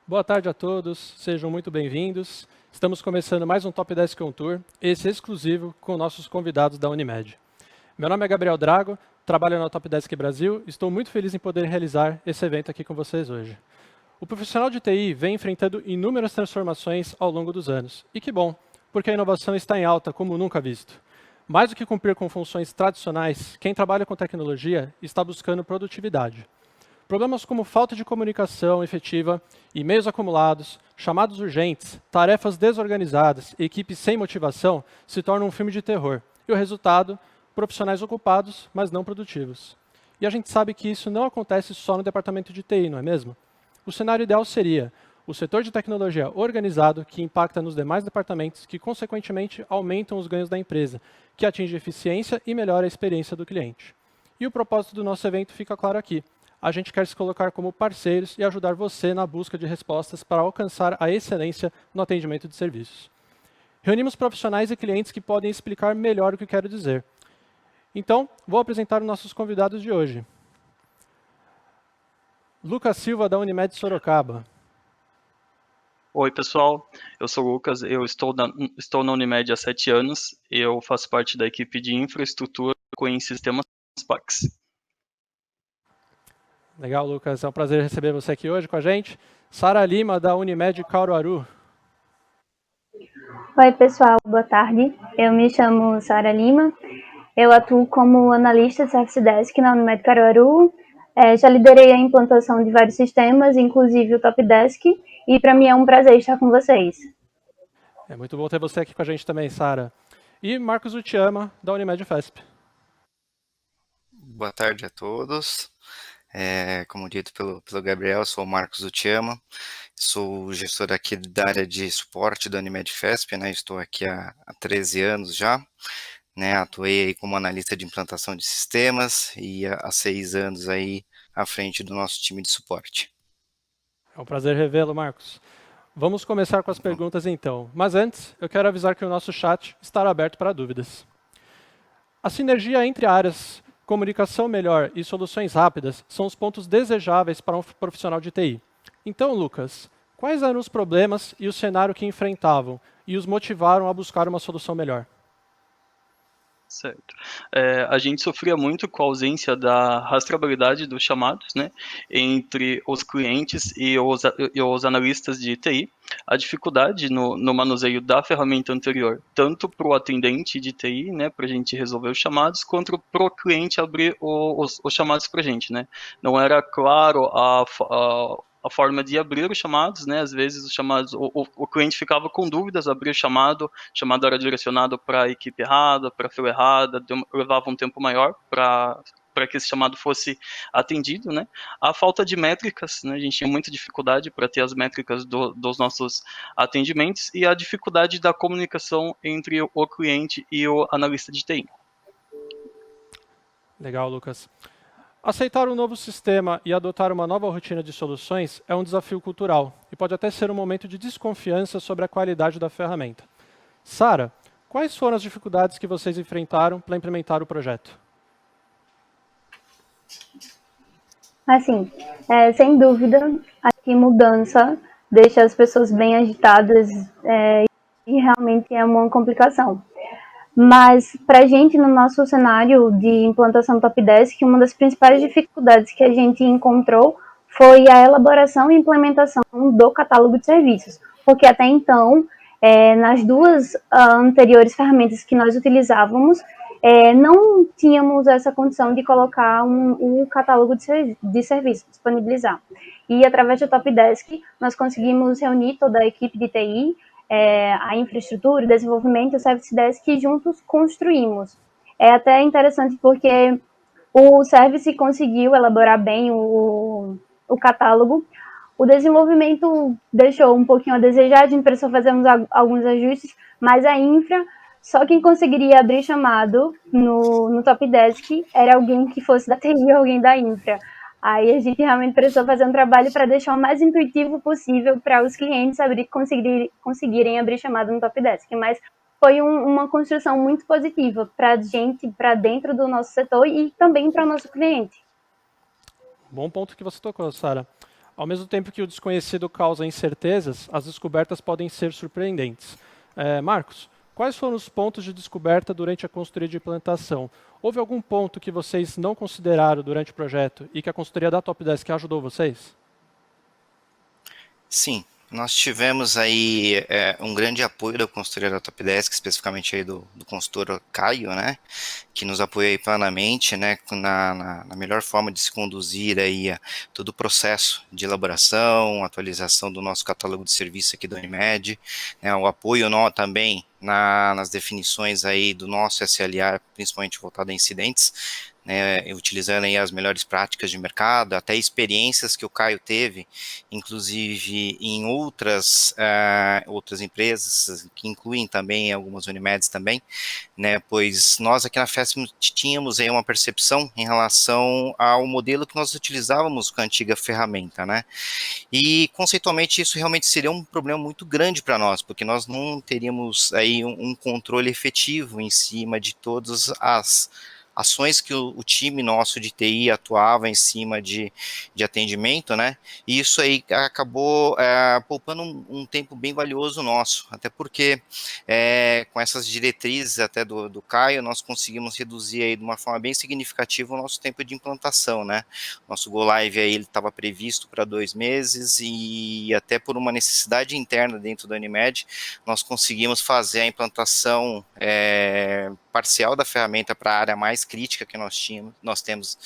Boa tarde a todos, sejam muito bem-vindos. Estamos começando mais um Top 10 Contour, esse exclusivo com nossos convidados da Unimed. Meu nome é Gabriel Drago, trabalho na Top 10 Brasil e estou muito feliz em poder realizar esse evento aqui com vocês hoje. O profissional de TI vem enfrentando inúmeras transformações ao longo dos anos. E que bom, porque a inovação está em alta como nunca visto. Mais do que cumprir com funções tradicionais, quem trabalha com tecnologia está buscando produtividade. Problemas como falta de comunicação efetiva, e-mails acumulados, chamados urgentes, tarefas desorganizadas e equipes sem motivação se tornam um filme de terror. E o resultado? Profissionais ocupados, mas não produtivos. E a gente sabe que isso não acontece só no departamento de TI, não é mesmo? O cenário ideal seria o setor de tecnologia organizado, que impacta nos demais departamentos, que consequentemente aumentam os ganhos da empresa, que atinge eficiência e melhora a experiência do cliente. E o propósito do nosso evento fica claro aqui. A gente quer se colocar como parceiros e ajudar você na busca de respostas para alcançar a excelência no atendimento de serviços. Reunimos profissionais e clientes que podem explicar melhor o que quero dizer. Então, vou apresentar os nossos convidados de hoje. Lucas Silva, da Unimed Sorocaba. Oi, pessoal. Eu sou o Lucas, eu estou na Unimed há 7 anos. Eu faço parte da equipe de infraestrutura em sistemas PACS. Legal, Lucas. É um prazer receber você aqui hoje com a gente. Sara Lima, da Unimed Caruaru. Oi, pessoal. Boa tarde. Eu me chamo Sara Lima. Eu atuo como analista Service Desk na Unimed Caruaru. Já liderei a implantação de vários sistemas, inclusive o Top Desk. E para mim é um prazer estar com vocês. É muito bom ter você aqui com a gente também, Sara. E Marcos Utiama, da Unimed FESP. Boa tarde a todos. Como dito pelo Gabriel, sou o Marcos Utiama, sou gestor aqui da área de suporte da Unimed FESP, né? Estou aqui há 13 anos já, né? Atuei aí como analista de implantação de sistemas e há 6 anos aí à frente do nosso time de suporte. É um prazer revê-lo, Marcos. Vamos começar com as perguntas então. Mas antes, eu quero avisar que o nosso chat estará aberto para dúvidas. A sinergia entre áreas, comunicação melhor e soluções rápidas são os pontos desejáveis para um profissional de TI. Então, Lucas, quais eram os problemas e o cenário que enfrentavam e os motivaram a buscar uma solução melhor? Certo. A gente sofria muito com a ausência da rastreabilidade dos chamados, né, entre os clientes e os analistas de TI. A dificuldade no manuseio da ferramenta anterior, tanto para o atendente de TI, né, para a gente resolver os chamados, quanto para o cliente abrir os chamados para a gente, né. Não era claro a forma de abrir os chamados, né? Às vezes os chamados, o cliente ficava com dúvidas, abria o chamado era direcionado para a equipe errada, para a fila errada, levava um tempo maior para que esse chamado fosse atendido, né? A falta de métricas, né? A gente tinha muita dificuldade para ter as métricas dos nossos atendimentos e a dificuldade da comunicação entre o cliente e o analista de TI. Legal, Lucas. Aceitar um novo sistema e adotar uma nova rotina de soluções é um desafio cultural e pode até ser um momento de desconfiança sobre a qualidade da ferramenta. Sara, quais foram as dificuldades que vocês enfrentaram para implementar o projeto? Assim, sem dúvida, a mudança deixa as pessoas bem agitadas e realmente é uma complicação. Mas, para a gente, no nosso cenário de implantação Top Desk, uma das principais dificuldades que a gente encontrou foi a elaboração e implementação do catálogo de serviços. Porque até então, nas duas anteriores ferramentas que nós utilizávamos, não tínhamos essa condição de colocar um catálogo de serviços, disponibilizar. E, através do Top Desk, nós conseguimos reunir toda a equipe de TI, a infraestrutura, o desenvolvimento, o Service Desk que juntos construímos. É até interessante porque o Service conseguiu elaborar bem o catálogo, o desenvolvimento deixou um pouquinho a desejar, a gente precisou fazer alguns ajustes, mas a infra, só quem conseguiria abrir chamado no Top Desk era alguém que fosse da TI ou alguém da infra. Aí a gente realmente precisou fazer um trabalho para deixar o mais intuitivo possível para os clientes conseguirem abrir chamada no Top Desk. Mas foi uma construção muito positiva para a gente, para dentro do nosso setor e também para o nosso cliente. Bom ponto que você tocou, Sara. Ao mesmo tempo que o desconhecido causa incertezas, as descobertas podem ser surpreendentes. Marcos, quais foram os pontos de descoberta durante a consultoria de implantação? Houve algum ponto que vocês não consideraram durante o projeto e que a consultoria da Top Desk ajudou vocês? Sim, nós tivemos aí um grande apoio da consultoria da Top Desk, especificamente aí do consultor Caio, né, que nos apoia aí plenamente, né, na melhor forma de se conduzir aí todo o processo de elaboração, atualização do nosso catálogo de serviço aqui da Unimed, né, o apoio também nas definições aí do nosso SLA, principalmente voltado a incidentes, né, utilizando aí as melhores práticas de mercado, até experiências que o Caio teve, inclusive em outras empresas, que incluem também algumas Unimeds também, né, pois nós aqui na FESP tínhamos aí uma percepção em relação ao modelo que nós utilizávamos com a antiga ferramenta, né, e conceitualmente isso realmente seria um problema muito grande para nós, porque nós não teríamos aí um controle efetivo em cima de todas as ações que o time nosso de TI atuava em cima de atendimento, né, e isso aí acabou poupando um tempo bem valioso nosso, até porque com essas diretrizes até do Caio, nós conseguimos reduzir aí de uma forma bem significativa o nosso tempo de implantação, né, nosso Go Live aí ele estava previsto para 2 meses e até por uma necessidade interna dentro da Unimed, nós conseguimos fazer a implantação parcial da ferramenta para a área mais crítica que nós temos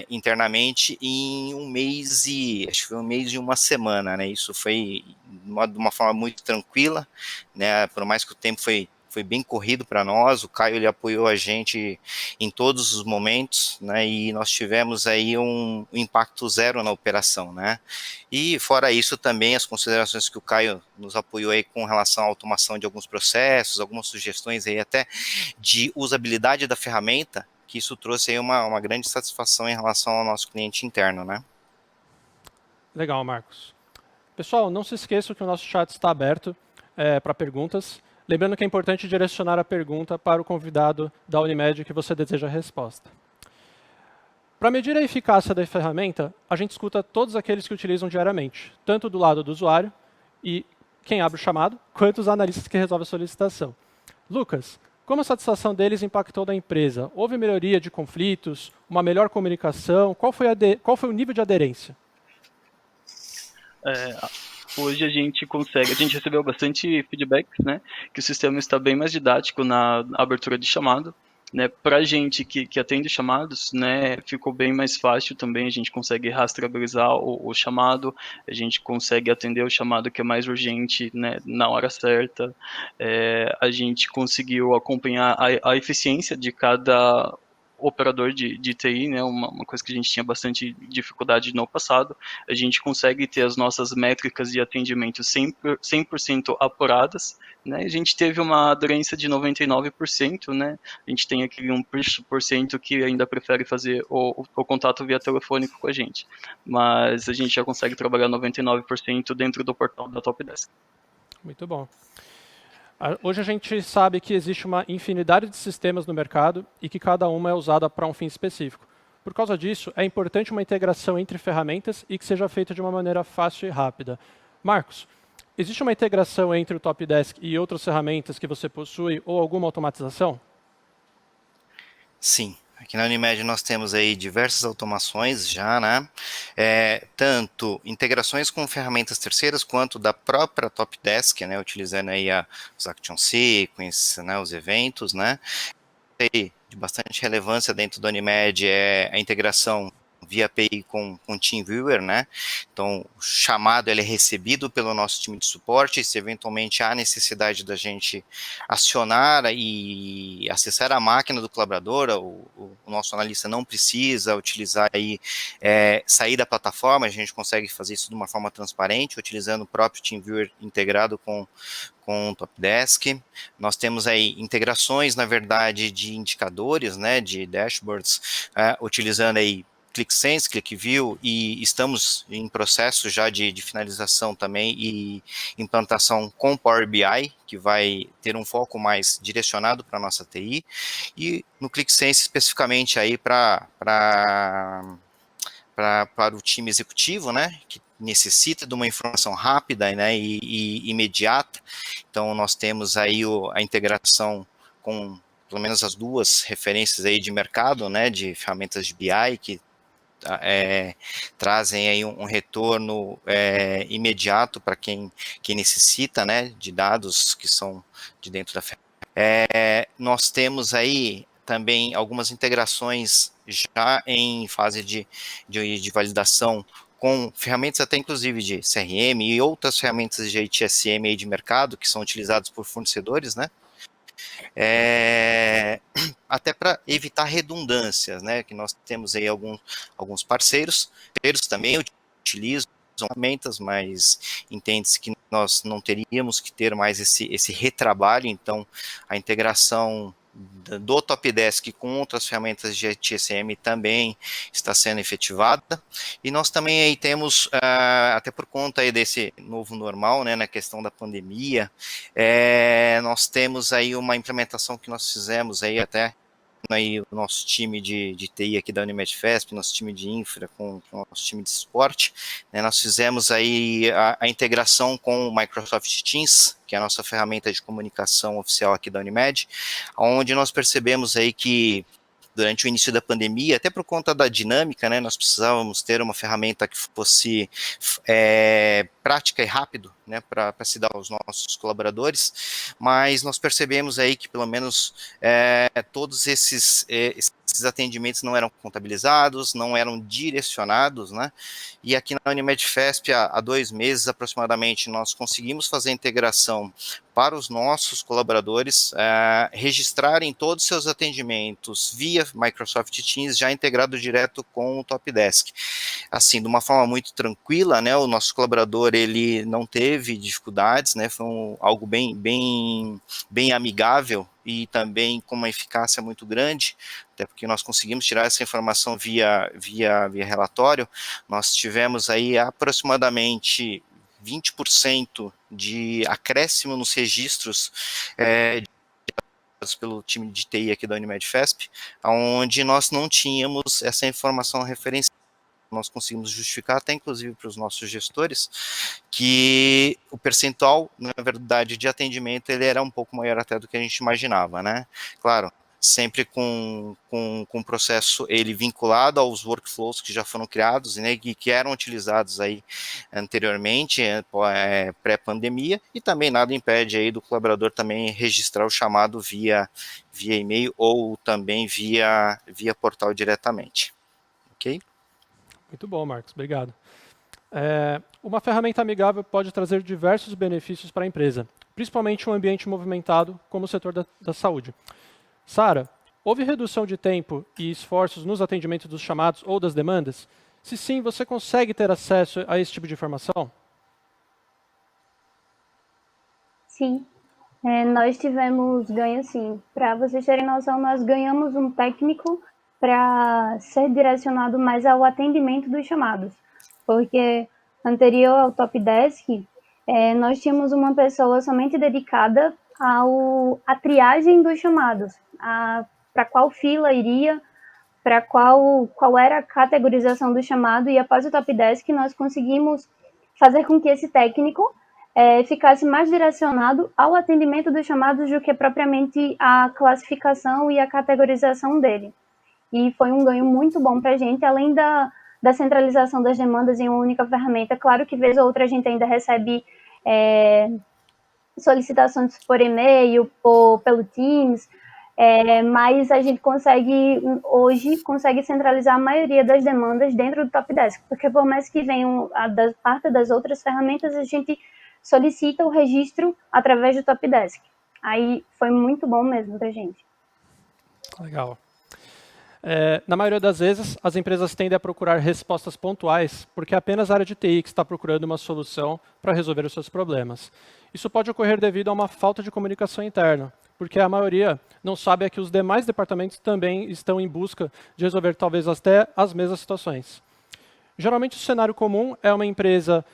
internamente em acho que foi 1 mês e 1 semana, né, isso foi de uma forma muito tranquila, né, por mais que o tempo foi bem corrido para nós, o Caio ele apoiou a gente em todos os momentos, né, e nós tivemos aí um impacto zero na operação, né, e fora isso também as considerações que o Caio nos apoiou aí com relação à automação de alguns processos, algumas sugestões aí até de usabilidade da ferramenta, que isso trouxe aí uma grande satisfação em relação ao nosso cliente interno, né. Legal, Marcos. Pessoal, não se esqueçam que o nosso chat está aberto para perguntas. Lembrando que é importante direcionar a pergunta para o convidado da Unimed que você deseja a resposta. Para medir a eficácia da ferramenta, a gente escuta todos aqueles que utilizam diariamente, tanto do lado do usuário e quem abre o chamado, quanto os analistas que resolvem a solicitação. Lucas, como a satisfação deles impactou na empresa? Houve melhoria de conflitos, uma melhor comunicação? Qual foi o nível de aderência? Hoje a gente recebeu bastante feedbacks, né, que o sistema está bem mais didático na abertura de chamado, né, para a gente que atende chamados, né, ficou bem mais fácil também, a gente consegue rastreabilizar o chamado, a gente consegue atender o chamado que é mais urgente, né, na hora certa, a gente conseguiu acompanhar a eficiência de cada operador de TI, né, uma coisa que a gente tinha bastante dificuldade no passado, a gente consegue ter as nossas métricas de atendimento 100% apuradas, né, a gente teve uma aderência de 99%, né, a gente tem aquele 1% que ainda prefere fazer o contato via telefônico com a gente, mas a gente já consegue trabalhar 99% dentro do portal da Top Desk. Muito bom. Hoje a gente sabe que existe uma infinidade de sistemas no mercado e que cada uma é usada para um fim específico. Por causa disso, é importante uma integração entre ferramentas e que seja feita de uma maneira fácil e rápida. Marcos, existe uma integração entre o Top Desk e outras ferramentas que você possui ou alguma automatização? Sim. Aqui na Unimed nós temos aí diversas automações já, né? Tanto integrações com ferramentas terceiras quanto da própria Top Desk, né? Utilizando aí os Action Sequence, né? Os eventos, né? De bastante relevância dentro da Unimed é a integração via API com TeamViewer, né? Então, o chamado ele é recebido pelo nosso time de suporte, se eventualmente há necessidade da gente acionar e acessar a máquina do colaborador, o nosso analista não precisa utilizar aí, sair da plataforma, a gente consegue fazer isso de uma forma transparente, utilizando o próprio TeamViewer integrado com o Top Desk. Nós temos aí integrações, na verdade, de indicadores, né, de dashboards, utilizando aí ClickSense, ClickView, e estamos em processo já de finalização também e implantação com Power BI, que vai ter um foco mais direcionado para a nossa TI, e no ClickSense especificamente aí para para o time executivo, né, que necessita de uma informação rápida, né, e imediata. Então, nós temos aí a integração com pelo menos as duas referências aí de mercado, né, de ferramentas de BI, que trazem aí um retorno imediato para quem necessita, né, de dados que são de dentro da ferramenta. Nós temos aí também algumas integrações já em fase de validação com ferramentas até inclusive de CRM e outras ferramentas de ITSM aí de mercado que são utilizadas por fornecedores, né? Até para evitar redundâncias, né? Que nós temos aí alguns parceiros também utilizam ferramentas, mas entende-se que nós não teríamos que ter mais esse retrabalho, então a integração do Topdesk com outras ferramentas de ITSM também está sendo efetivada, e nós também aí temos, até por conta aí desse novo normal, né, na questão da pandemia, nós temos aí uma implementação que nós fizemos aí até aí o nosso time de TI aqui da Unimed FESP, nosso time de infra com o nosso time de suporte, né, nós fizemos aí a integração com o Microsoft Teams, que é a nossa ferramenta de comunicação oficial aqui da Unimed, onde nós percebemos aí que durante o início da pandemia, até por conta da dinâmica, né, nós precisávamos ter uma ferramenta que fosse prática e rápido, né, para se dar aos nossos colaboradores, mas nós percebemos aí que pelo menos todos esses atendimentos não eram contabilizados, não eram direcionados, né, e aqui na Unimed FESP, há 2 meses aproximadamente, nós conseguimos fazer a integração para os nossos colaboradores registrarem todos os seus atendimentos via Microsoft Teams, já integrado direto com o Topdesk. Assim, de uma forma muito tranquila, né, o nosso colaborador, ele não teve dificuldades, né, foi algo bem amigável e também com uma eficácia muito grande, até porque nós conseguimos tirar essa informação via relatório. Nós tivemos aí aproximadamente 20% de acréscimo nos registros pelo time de TI aqui da Unimed FESP, onde nós não tínhamos essa informação referenciada. Nós conseguimos justificar até inclusive para os nossos gestores que o percentual, na verdade, de atendimento ele era um pouco maior até do que a gente imaginava, né? Claro, sempre com o processo ele vinculado aos workflows que já foram criados, né, e que eram utilizados aí anteriormente, pré-pandemia, e também nada impede aí do colaborador também registrar o chamado via e-mail ou também via portal diretamente, ok? Muito bom, Marcos, obrigado. Uma ferramenta amigável pode trazer diversos benefícios para a empresa, principalmente um ambiente movimentado como o setor da saúde. Sara, houve redução de tempo e esforços nos atendimentos dos chamados ou das demandas? Se sim, você consegue ter acesso a esse tipo de informação? Sim, nós tivemos ganho sim. Para vocês terem noção, nós ganhamos um técnico para ser direcionado mais ao atendimento dos chamados, porque anterior ao Topdesk, nós tínhamos uma pessoa somente dedicada à triagem dos chamados, para qual fila iria, para qual era a categorização do chamado, e após o Topdesk nós conseguimos fazer com que esse técnico ficasse mais direcionado ao atendimento dos chamados do que propriamente a classificação e a categorização dele. E foi um ganho muito bom para a gente, além da centralização das demandas em uma única ferramenta. Claro que, vez ou outra, a gente ainda recebe solicitações por e-mail, pelo Teams, mas a gente hoje consegue centralizar a maioria das demandas dentro do Topdesk, porque por mais que venham da parte das outras ferramentas, a gente solicita o registro através do Topdesk. Aí foi muito bom mesmo para a gente. Legal. Na maioria das vezes, as empresas tendem a procurar respostas pontuais, porque é apenas a área de TI que está procurando uma solução para resolver os seus problemas. Isso pode ocorrer devido a uma falta de comunicação interna, porque a maioria não sabe que os demais departamentos também estão em busca de resolver talvez até as mesmas situações. Geralmente, o cenário comum é uma empresa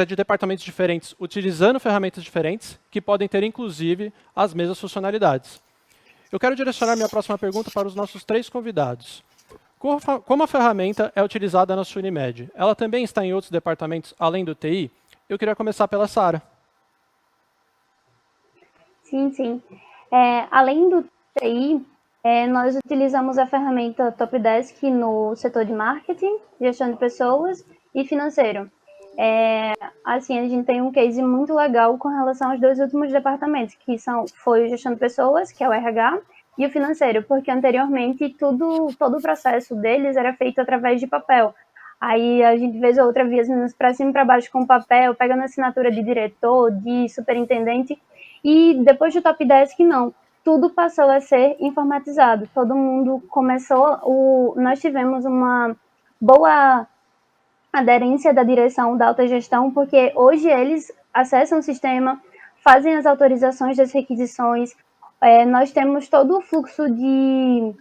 de departamentos diferentes, utilizando ferramentas diferentes, que podem ter, inclusive, as mesmas funcionalidades. Eu quero direcionar minha próxima pergunta para os nossos 3 convidados. Como a ferramenta é utilizada na sua Unimed? Ela também está em outros departamentos além do TI? Eu queria começar pela Sara. Sim, sim. Além do TI, nós utilizamos a ferramenta Topdesk no setor de marketing, gestão de pessoas e financeiro. Assim, a gente tem um case muito legal com relação aos 2 últimos departamentos, que foi o gestão de pessoas, que é o RH, e o financeiro, porque anteriormente todo o processo deles era feito através de papel. Aí a gente vez ou outra via as meninas para cima e para baixo com papel, pegando assinatura de diretor, de superintendente, e depois do Topdesk, não. Tudo passou a ser informatizado. Todo mundo começou. Nós tivemos uma boa aderência da direção da alta gestão, porque hoje eles acessam o sistema, fazem as autorizações das requisições. Nós temos todo o fluxo de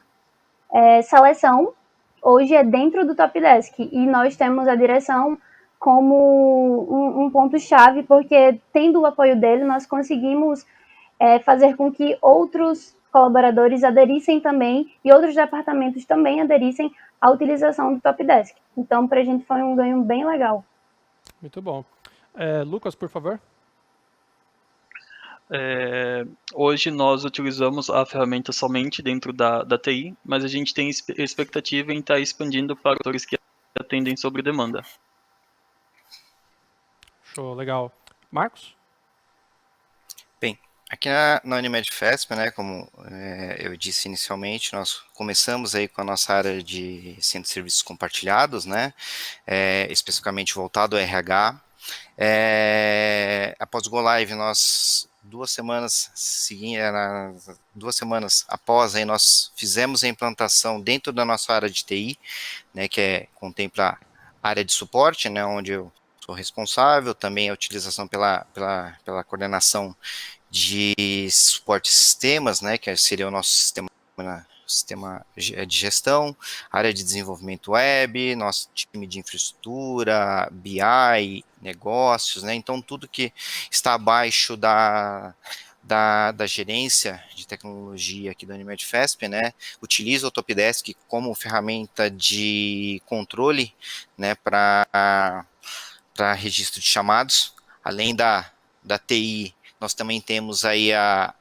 seleção, hoje é dentro do Topdesk, e nós temos a direção como um ponto-chave, porque tendo o apoio dele, nós conseguimos fazer com que outros colaboradores aderissem também e outros departamentos também aderissem à utilização do Topdesk. Então, para a gente foi um ganho bem legal. Muito bom. Lucas, por favor. Hoje nós utilizamos a ferramenta somente dentro da TI, mas a gente tem expectativa em estar expandindo para atores que atendem sobre demanda. Show, legal. Marcos? Bem, aqui na Unimed FESP, né, como eu disse inicialmente, nós começamos aí com a nossa área de centro de serviços compartilhados, né, especificamente voltado ao RH. Após o Go Live, nós 2 semanas após, aí nós fizemos a implantação dentro da nossa área de TI, né, que contempla a área de suporte, né, onde eu sou responsável, também a utilização pela coordenação de suporte sistemas, né, que seria o nosso sistema de gestão, área de desenvolvimento web, nosso time de infraestrutura, BI, negócios, né, então tudo que está abaixo da gerência de tecnologia aqui da Unimed FESP, né, utiliza o Topdesk como ferramenta de controle, né, para registro de chamados, além da TI, nós também temos aí a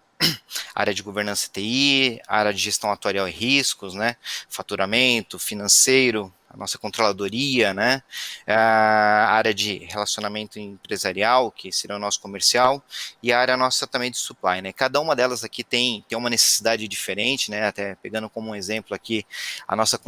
área de governança TI, área de gestão atuarial e riscos, né, faturamento, financeiro, a nossa controladoria, né, a área de relacionamento empresarial, que seria o nosso comercial, e a área nossa também de supply, né. Cada uma delas aqui tem uma necessidade diferente, né, até pegando como um exemplo aqui, a nossa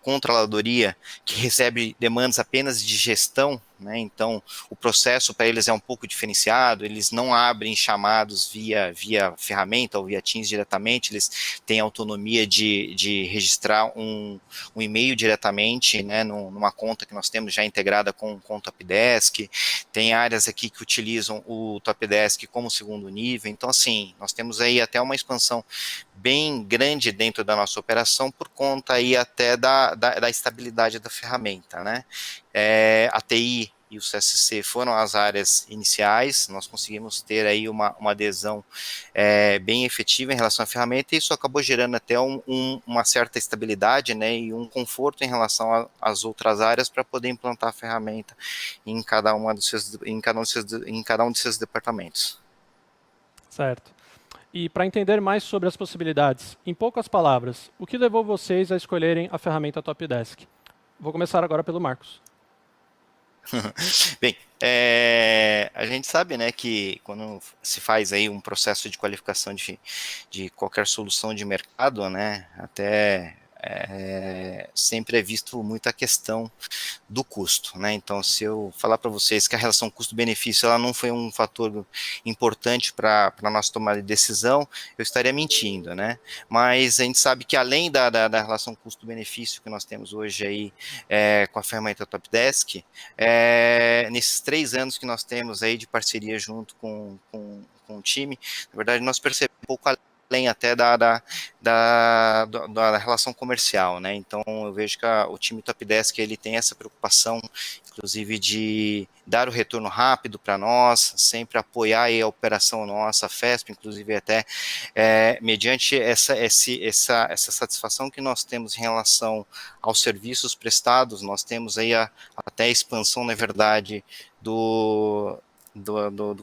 controladoria, que recebe demandas apenas de gestão, né, então o processo para eles é um pouco diferenciado, eles não abrem chamados via ferramenta ou via Teams diretamente, eles têm autonomia de registrar um e-mail diretamente, né, numa conta que nós temos já integrada com o Topdesk. Tem áreas aqui que utilizam o Topdesk como segundo nível, então assim, nós temos aí até uma expansão bem grande dentro da nossa operação por conta aí até da estabilidade da ferramenta, né. A TI e o CSC foram as áreas iniciais, nós conseguimos ter aí uma adesão bem efetiva em relação à ferramenta, e isso acabou gerando até uma certa estabilidade, né, e um conforto em relação às outras áreas para poder implantar a ferramenta em cada um dos seus departamentos. Certo. E para entender mais sobre as possibilidades, em poucas palavras, o que levou vocês a escolherem a ferramenta Topdesk? Vou começar agora pelo Marcos. Bem, a gente sabe, né, que quando se faz aí um processo de qualificação de qualquer solução de mercado, né, até sempre é visto muito a questão do custo, né? Então, se eu falar para vocês que a relação custo-benefício ela não foi um fator importante para a nossa tomada de decisão, eu estaria mentindo, né? Mas a gente sabe que além da relação custo-benefício que nós temos hoje aí com a ferramenta Topdesk, nesses 3 anos que nós temos aí de parceria junto com o time, na verdade nós percebemos um pouco além até da relação comercial, né? Então eu vejo que o time Top Desk ele tem essa preocupação, inclusive de dar o retorno rápido para nós, sempre apoiar aí a operação nossa, a FESP, inclusive até mediante essa satisfação que nós temos em relação aos serviços prestados, nós temos aí até a expansão, na verdade, do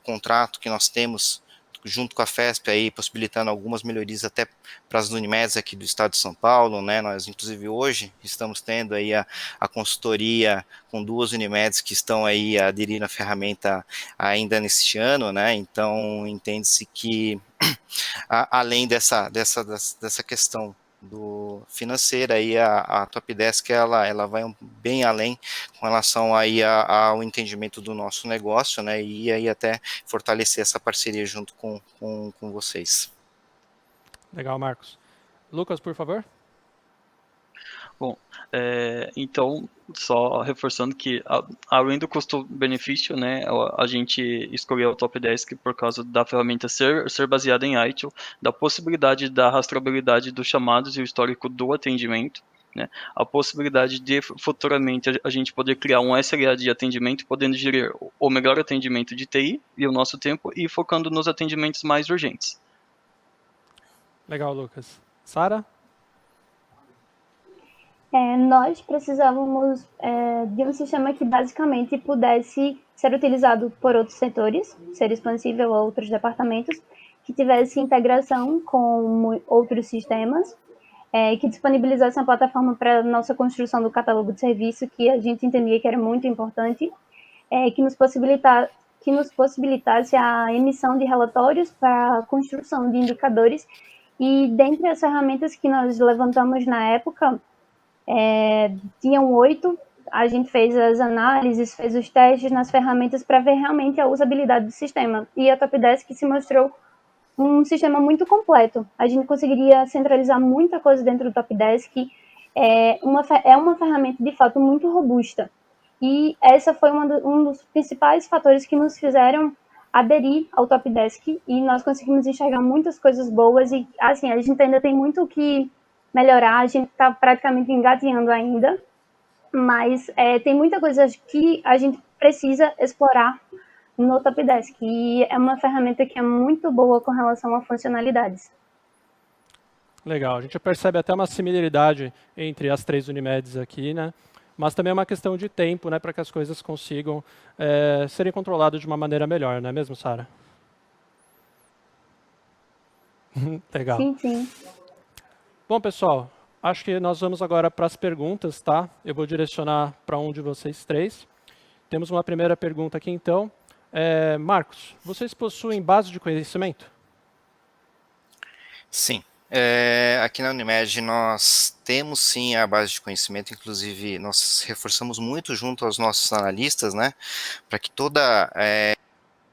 contrato que nós temos junto com a FESP aí, possibilitando algumas melhorias até para as Unimedes aqui do estado de São Paulo, né? Nós, inclusive, hoje estamos tendo aí a consultoria com 2 Unimedes que estão aí aderindo à ferramenta ainda neste ano, né? Então, entende-se que, além dessa questão do financeira, aí a Top Desk ela vai bem além com relação aí ao entendimento do nosso negócio, né, e aí até fortalecer essa parceria junto com vocês. Legal, Marcos. Lucas, por favor. Bom, então, só reforçando que, além do custo-benefício, né, a gente escolheu o Top Desk por causa da ferramenta ser baseada em ITIL, da possibilidade da rastreabilidade dos chamados e o histórico do atendimento, né, a possibilidade de futuramente a gente poder criar um SLA de atendimento, podendo gerir o melhor atendimento de TI e o nosso tempo, e focando nos atendimentos mais urgentes. Legal, Lucas. Sara? Nós precisávamos de um sistema que basicamente pudesse ser utilizado por outros setores, ser expansível a outros departamentos, que tivesse integração com outros sistemas, que disponibilizasse uma plataforma para a nossa construção do catálogo de serviço, que a gente entendia que era muito importante, que nos possibilitasse a emissão de relatórios para a construção de indicadores. E dentre as ferramentas que nós levantamos na época, tinham 8, a gente fez as análises, fez os testes nas ferramentas para ver realmente a usabilidade do sistema. E a Top Desk se mostrou um sistema muito completo. A gente conseguiria centralizar muita coisa dentro do Top Desk. É uma ferramenta, de fato, muito robusta. E essa foi um dos principais fatores que nos fizeram aderir ao Top Desk. E nós conseguimos enxergar muitas coisas boas. E, assim, a gente ainda tem muito o que melhorar, a gente está praticamente engatinhando ainda, mas tem muita coisa que a gente precisa explorar no Top Desk, e é uma ferramenta que é muito boa com relação a funcionalidades. Legal, a gente percebe até uma similaridade entre as 3 Unimedes aqui, né? Mas também é uma questão de tempo, né, para que as coisas consigam serem controladas de uma maneira melhor, não é mesmo, Sara? Legal. Sim, sim. Bom, pessoal, acho que nós vamos agora para as perguntas, tá? Eu vou direcionar para um de vocês 3. Temos uma primeira pergunta aqui, então. Marcos, vocês possuem base de conhecimento? Sim. Aqui na Unimed nós temos sim a base de conhecimento, inclusive nós reforçamos muito junto aos nossos analistas, né? Para que toda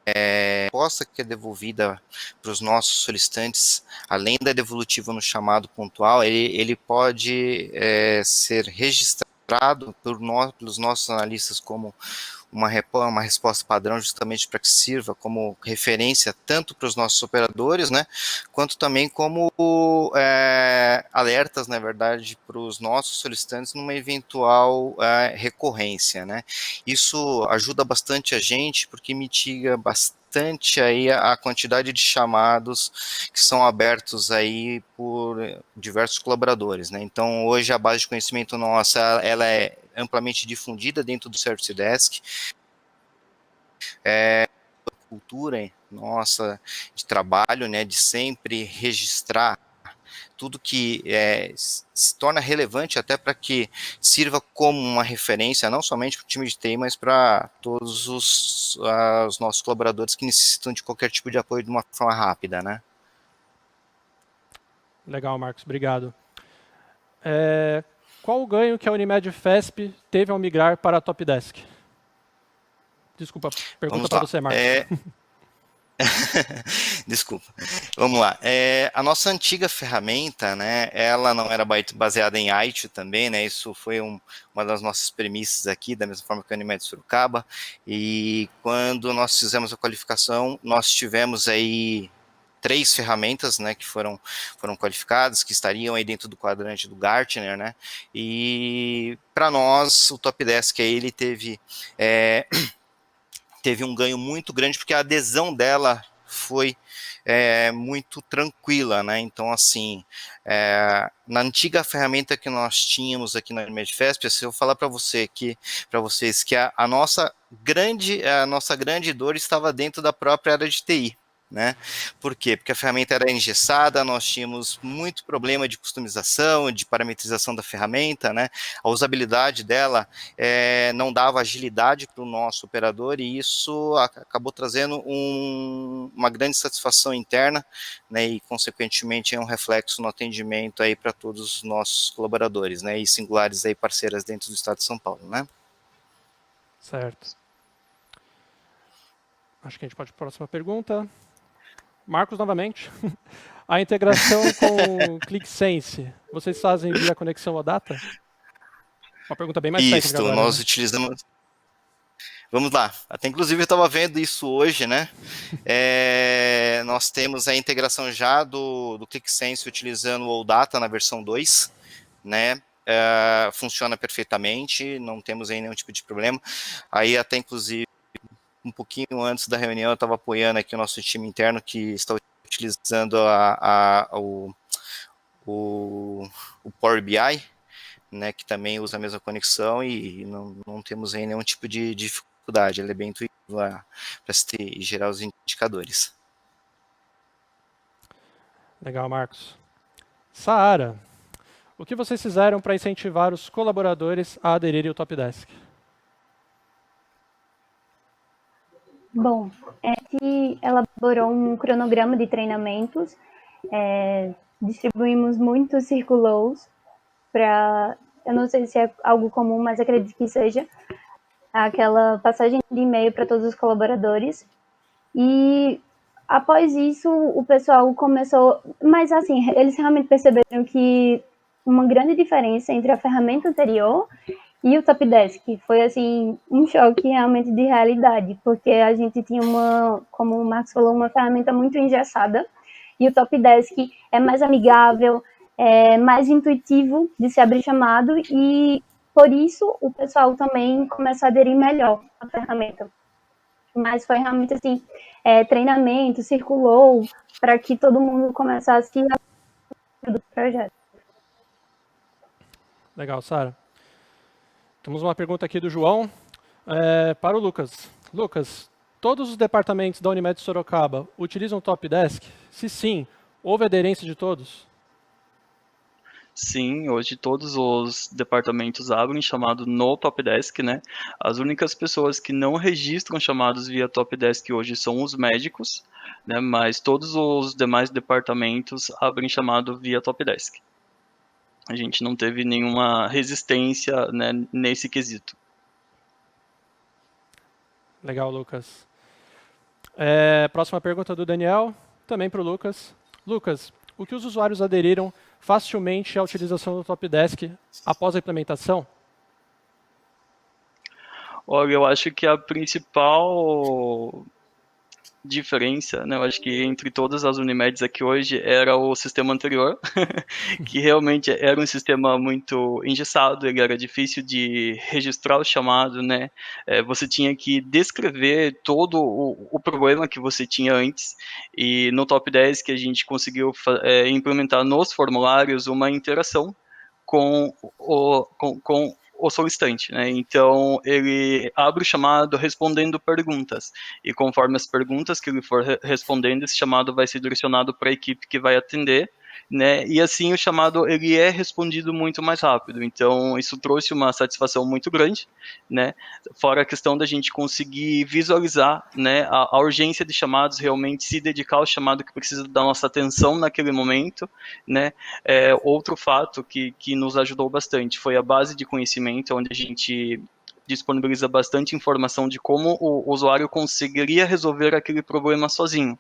resposta que é devolvida para os nossos solicitantes, além da devolutiva no chamado pontual, ele pode ser registrado pelos nossos analistas como uma resposta padrão, justamente para que sirva como referência tanto para os nossos operadores, né, quanto também como alertas, na verdade, para os nossos solicitantes numa eventual recorrência, né. Isso ajuda bastante a gente, porque mitiga bastante aí a quantidade de chamados que são abertos aí por diversos colaboradores, né. Então, hoje a base de conhecimento nossa, ela é amplamente difundida dentro do Service Desk, cultura nossa de trabalho, né, de sempre registrar tudo que se torna relevante até para que sirva como uma referência, não somente para o time de TI, mas para todos os nossos colaboradores que necessitam de qualquer tipo de apoio de uma forma rápida, né? Legal, Marcos, obrigado. Qual o ganho que a Unimed FESP teve ao migrar para a Top Desk? Desculpa, pergunta para você, Marcos. Desculpa. Vamos lá. A nossa antiga ferramenta, né, ela não era baseada em ITIL também, né, isso foi uma das nossas premissas aqui, da mesma forma que a Unimed Sorocaba, e quando nós fizemos a qualificação, nós tivemos aí 3 ferramentas, né, que foram qualificadas, que estariam aí dentro do quadrante do Gartner, né, e para nós o Topdesk aí ele teve um ganho muito grande, porque a adesão dela foi muito tranquila, né? Então, assim, na antiga ferramenta que nós tínhamos aqui na Medfesp, se eu falar para vocês que a nossa grande dor estava dentro da própria área de TI. Né? Por quê? Porque a ferramenta era engessada, nós tínhamos muito problema de customização, de parametrização da ferramenta, né? A usabilidade dela não dava agilidade para o nosso operador, e isso acabou trazendo uma grande satisfação interna, né? E consequentemente é um reflexo no atendimento aí para todos os nossos colaboradores, né? E singulares aí parceiras dentro do estado de São Paulo, né? Certo. Acho que a gente pode ir para a próxima pergunta. Marcos, novamente. A integração com o ClickSense, vocês fazem via conexão OData? Uma pergunta bem mais técnica agora. Nós utilizamos... Vamos lá. Até inclusive eu estava vendo isso hoje, né? Nós temos a integração já do ClickSense utilizando o OData na versão 2, né? Funciona perfeitamente, não temos aí nenhum tipo de problema. Aí até inclusive um pouquinho antes da reunião, eu estava apoiando aqui o nosso time interno que está utilizando o Power BI, né, que também usa a mesma conexão, e não temos aí nenhum tipo de dificuldade. Ele é bem intuitivo para gerar os indicadores. Legal, Marcos. Saara, o que vocês fizeram para incentivar os colaboradores a aderirem ao Topdesk? Bom, a gente elaborou um cronograma de treinamentos, distribuímos muitos circulos para, eu não sei se é algo comum, mas acredito que seja, aquela passagem de e-mail para todos os colaboradores. E após isso, o pessoal começou, mas assim, eles realmente perceberam que uma grande diferença entre a ferramenta anterior e o Topdesk foi, assim, um choque realmente de realidade, porque a gente tinha como o Marcos falou, uma ferramenta muito engessada, e o Topdesk é mais amigável, é mais intuitivo de se abrir chamado, e por isso o pessoal também começou a aderir melhor à ferramenta. Mas foi realmente, assim, treinamento, circulou para que todo mundo começasse a do projeto. Legal, Saara. Temos uma pergunta aqui do João para o Lucas. Lucas, todos os departamentos da Unimed Sorocaba utilizam o Topdesk? Se sim, houve aderência de todos? Sim, hoje todos os departamentos abrem chamado no Topdesk, né? As únicas pessoas que não registram chamados via Topdesk hoje são os médicos, né? Mas todos os demais departamentos abrem chamado via Topdesk. A gente não teve nenhuma resistência, né, nesse quesito. Legal, Lucas. Próxima pergunta do Daniel, também para o Lucas. Lucas, o que os usuários aderiram facilmente à utilização do Topdesk após a implementação? Olha, eu acho que a principal diferença, né, eu acho que entre todas as Unimeds aqui hoje era o sistema anterior, que realmente era um sistema muito engessado, ele era difícil de registrar o chamado, né, você tinha que descrever todo o problema que você tinha antes, e no Topdesk a gente conseguiu implementar nos formulários uma interação com o solicitante, né? Então ele abre o chamado respondendo perguntas, e conforme as perguntas que ele for respondendo, esse chamado vai ser direcionado para a equipe que vai atender, né? E assim o chamado ele é respondido muito mais rápido. Então isso trouxe uma satisfação muito grande, né? Fora a questão da gente conseguir visualizar, né, a urgência de chamados, realmente se dedicar ao chamado que precisa da nossa atenção naquele momento, né? Outro fato que nos ajudou bastante foi a base de conhecimento, onde a gente disponibiliza bastante informação de como o usuário conseguiria resolver aquele problema sozinho.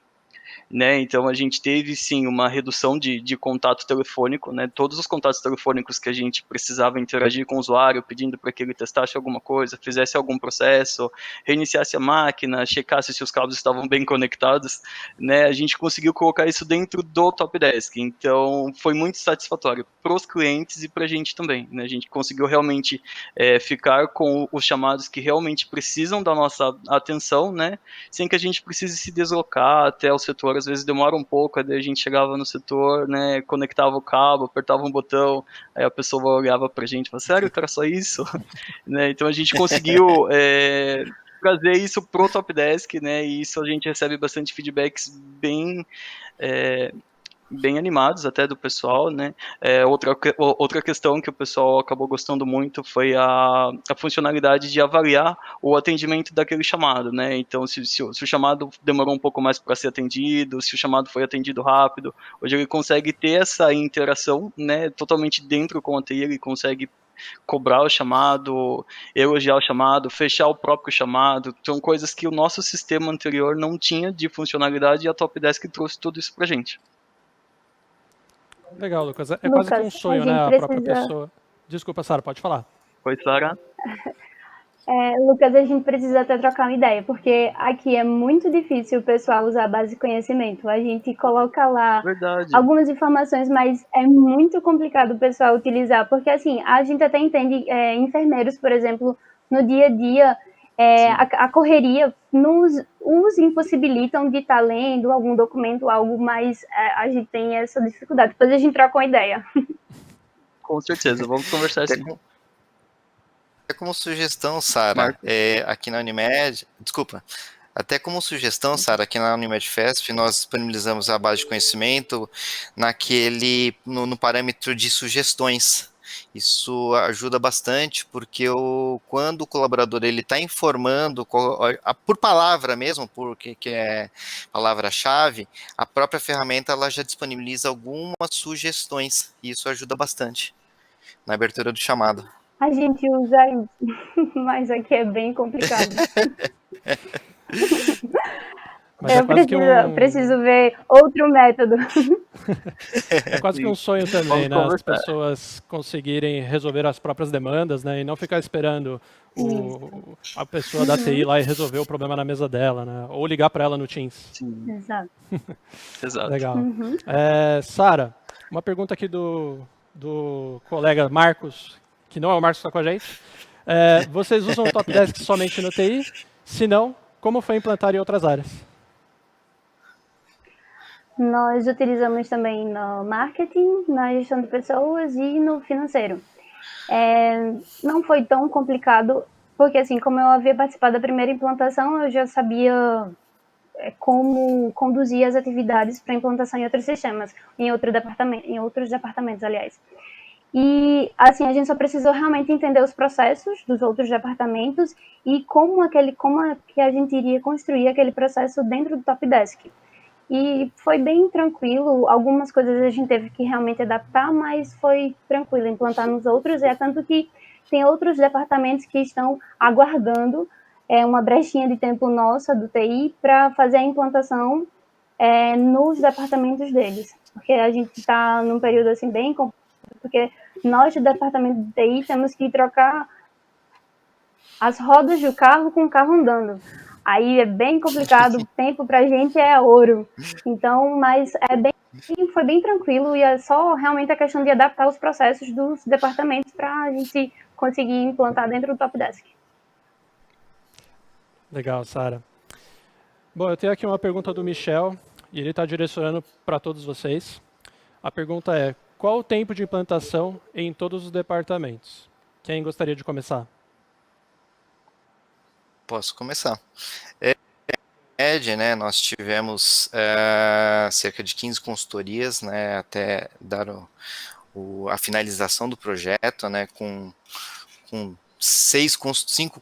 né? Então a gente teve sim uma redução de contato telefônico, né? Todos os contatos telefônicos que a gente precisava interagir com o usuário, pedindo para que ele testasse alguma coisa, fizesse algum processo, reiniciasse a máquina, checasse se os cabos estavam bem conectados, né? A gente conseguiu colocar isso dentro do Top Desk. Então foi muito satisfatório para os clientes e para a gente também, né? A gente conseguiu realmente ficar com os chamados que realmente precisam da nossa atenção, né? Sem que a gente precise se deslocar até o setor. Às vezes demora um pouco, aí a gente chegava no setor, né, conectava o cabo, apertava um botão, aí a pessoa olhava pra gente e falava, sério, cara, só isso? Né, então a gente conseguiu trazer isso pro Top Desk, né, e isso a gente recebe bastante feedbacks bem animados até do pessoal, né? Outra questão que o pessoal acabou gostando muito foi a funcionalidade de avaliar o atendimento daquele chamado, né? Então, se o chamado demorou um pouco mais para ser atendido, se o chamado foi atendido rápido, hoje ele consegue ter essa interação, né? Totalmente dentro com a TI, ele consegue cobrar o chamado, elogiar o chamado, fechar o próprio chamado, são coisas que o nosso sistema anterior não tinha de funcionalidade e a Top Desk trouxe tudo isso pra gente. Legal, Lucas. É quase que um Lucas, a sonho, né? gente A própria precisa. pessoa. Desculpa, Sara, pode falar. Oi, Sara. Lucas, a gente precisa até trocar uma ideia, porque aqui é muito difícil o pessoal usar a base de conhecimento. A gente coloca lá Verdade. algumas informações, mas é muito complicado o pessoal utilizar, porque assim, a gente até entende enfermeiros, por exemplo, no dia a dia, a correria os impossibilitam de estar lendo algum documento, algo, mas a gente tem essa dificuldade. Depois a gente troca uma ideia. Com certeza, vamos conversar Até sim. como sugestão, Sara, aqui na Unimed, desculpa, até como sugestão, Sara, aqui na Unimed FESP, nós disponibilizamos a base de conhecimento no parâmetro de sugestões. Isso ajuda bastante, porque quando o colaborador está informando por palavra mesmo, porque que é palavra-chave, a própria ferramenta ela já disponibiliza algumas sugestões, e isso ajuda bastante na abertura do chamado. A gente usa isso, mas aqui é bem complicado. Mas eu preciso ver outro método. É quase que um sonho também, Vamos né? As conversar. pessoas conseguirem resolver as próprias demandas, né? E não ficar esperando a pessoa da TI lá e resolver o problema na mesa dela, né? Ou ligar para ela no Teams. Sim, Exato. exato. Legal. Sara, uma pergunta aqui do colega Marcos, que não é o Marcos que está com a gente. Vocês usam o Top Desk somente no TI? Se não, como foi implantar em outras áreas? Nós utilizamos também no marketing, na gestão de pessoas e no financeiro. Não foi tão complicado, porque assim, como eu havia participado da primeira implantação, eu já sabia como conduzir as atividades para implantação em outros sistemas, em outros departamentos, aliás. E assim, a gente só precisou realmente entender os processos dos outros departamentos e como que a gente iria construir aquele processo dentro do Top Desk. E foi bem tranquilo, algumas coisas a gente teve que realmente adaptar, mas foi tranquilo implantar nos outros, tanto que tem outros departamentos que estão aguardando uma brechinha de tempo nossa do TI para fazer a implantação nos departamentos deles, porque a gente está num período assim bem complicado, porque nós do departamento de TI temos que trocar as rodas do carro com o carro andando. Aí é bem complicado, o tempo pra gente é ouro. Então, mas foi bem tranquilo e é só realmente a questão de adaptar os processos dos departamentos para a gente conseguir implantar dentro do Top Desk. Legal, Sara. Bom, eu tenho aqui uma pergunta do Michel e ele está direcionando para todos vocês. A pergunta é: qual o tempo de implantação em todos os departamentos? Quem gostaria de começar? Posso começar. Né, nós tivemos cerca de 15 consultorias, né, até dar a finalização do projeto, né, com 5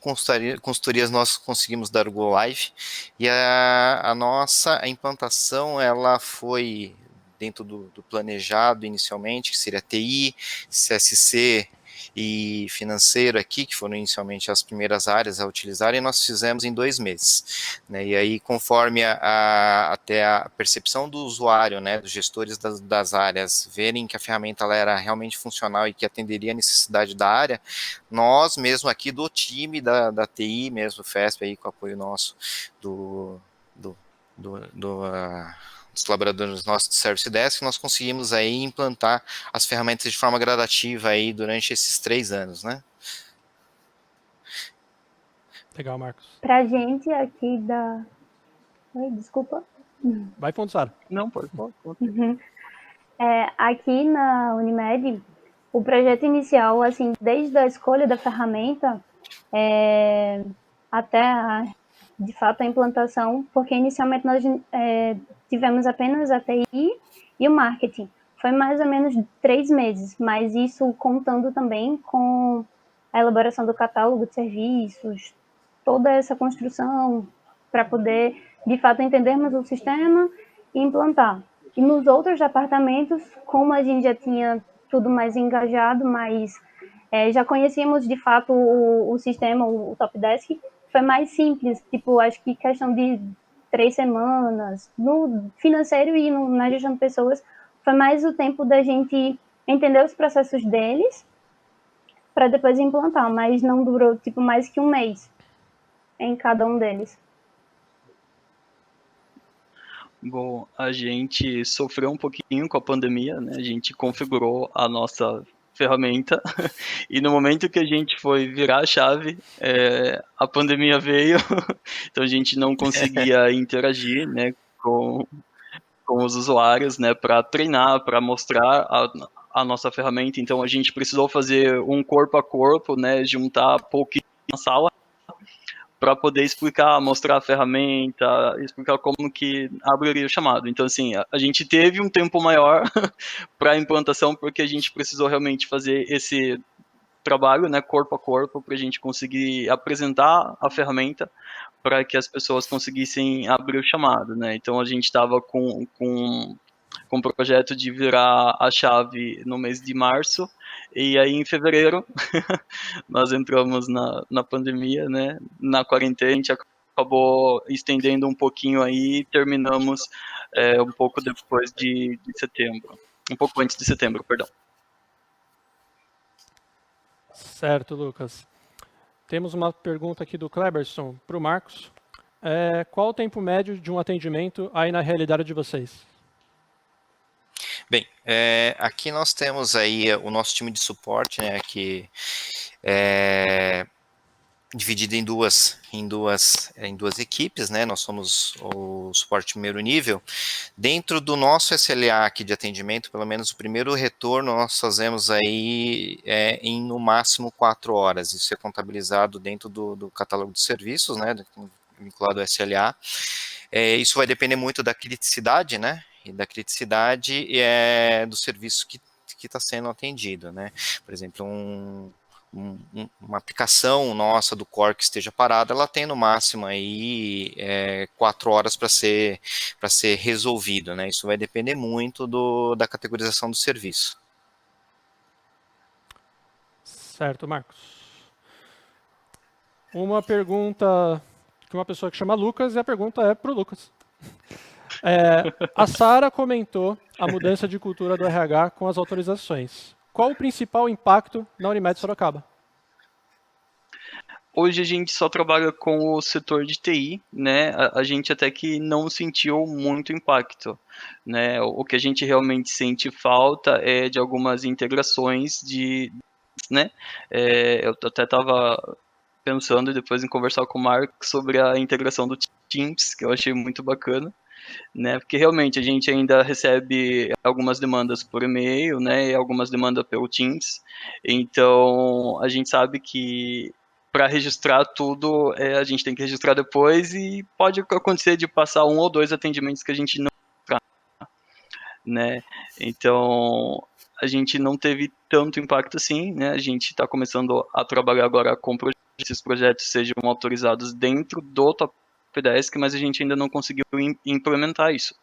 consultorias nós conseguimos dar o Go Live, e a nossa implantação ela foi dentro do planejado inicialmente, que seria TI, CSC e financeiro aqui, que foram inicialmente as primeiras áreas a utilizar, e nós fizemos em 2 meses, né? E aí, conforme até a percepção do usuário, né, dos gestores das áreas, verem que a ferramenta ela era realmente funcional e que atenderia a necessidade da área, nós mesmo aqui do time da TI, mesmo FESP, aí, com o apoio nosso dos colaboradores nossos do Service Desk, nós conseguimos aí implantar as ferramentas de forma gradativa aí durante esses 3 anos, né? Legal, Marcos. Pra gente aqui da... Oi, desculpa. Vai fundo, Sara. Não, pode. Aqui na Unimed, o projeto inicial, assim, desde a escolha da ferramenta até, de fato, a implantação, porque inicialmente nós tivemos apenas a TI e o marketing. Foi mais ou menos 3 meses, mas isso contando também com a elaboração do catálogo de serviços, toda essa construção para poder, de fato, entendermos o sistema e implantar. E nos outros departamentos, como a gente já tinha tudo mais engajado, mas já conhecíamos de fato o sistema, o Top Desk, foi mais simples, tipo, acho que questão de 3 semanas. No financeiro e na gestão de pessoas, foi mais o tempo da gente entender os processos deles para depois implantar, mas não durou tipo mais que 1 mês em cada um deles. Bom, a gente sofreu um pouquinho com a pandemia, né? A gente configurou a nossa ferramenta e no momento que a gente foi virar a chave, a pandemia veio, então a gente não conseguia interagir, né, com os usuários, né, para treinar, para mostrar a nossa ferramenta. Então a gente precisou fazer um corpo a corpo, né, juntar pouquinho na sala para poder explicar, mostrar a ferramenta, explicar como que abriria o chamado. Então, assim, a gente teve um tempo maior para a implantação, porque a gente precisou realmente fazer esse trabalho, né, corpo a corpo, para a gente conseguir apresentar a ferramenta para que as pessoas conseguissem abrir o chamado, né? Então, a gente estava com o projeto de virar a chave no mês de março, e aí em fevereiro nós entramos na pandemia, né, na quarentena, a gente acabou estendendo um pouquinho aí, terminamos um pouco depois de setembro, um pouco antes de setembro, perdão. Certo, Lucas. Temos uma pergunta aqui do Kleberson para o Marcos. Qual o tempo médio de um atendimento aí na realidade de vocês? Bem, aqui nós temos aí o nosso time de suporte, né, que dividido em duas equipes, né? Nós somos o suporte primeiro nível. Dentro do nosso SLA aqui de atendimento, pelo menos o primeiro retorno nós fazemos aí em no máximo 4 horas. Isso é contabilizado dentro do catálogo de serviços, né? Vinculado ao SLA. Isso vai depender muito da criticidade, né? E da criticidade do serviço que está sendo atendido, né? Por exemplo, uma aplicação nossa do core que esteja parada, ela tem no máximo aí 4 horas para ser resolvido, né? Isso vai depender muito da categorização do serviço. Certo, Marcos. Uma pergunta que uma pessoa que chama Lucas, e a pergunta é para o Lucas. A Sara comentou a mudança de cultura do RH com as autorizações. Qual o principal impacto na Unimed Sorocaba? Hoje a gente só trabalha com o setor de TI, né? A gente até que não sentiu muito impacto, né? O que a gente realmente sente falta é de algumas integrações né? Eu até estava pensando depois em conversar com o Marco sobre a integração do Teams, que eu achei muito bacana, né? Porque realmente a gente ainda recebe algumas demandas por e-mail, né? E algumas demandas pelo Teams. Então a gente sabe que para registrar tudo, a gente tem que registrar depois e pode acontecer de passar 1 ou 2 atendimentos que a gente não né? Então a gente não teve tanto impacto assim, né? A gente está começando a trabalhar agora com esses projetos sejam autorizados dentro do Top Desk, mas a gente ainda não conseguiu implementar isso.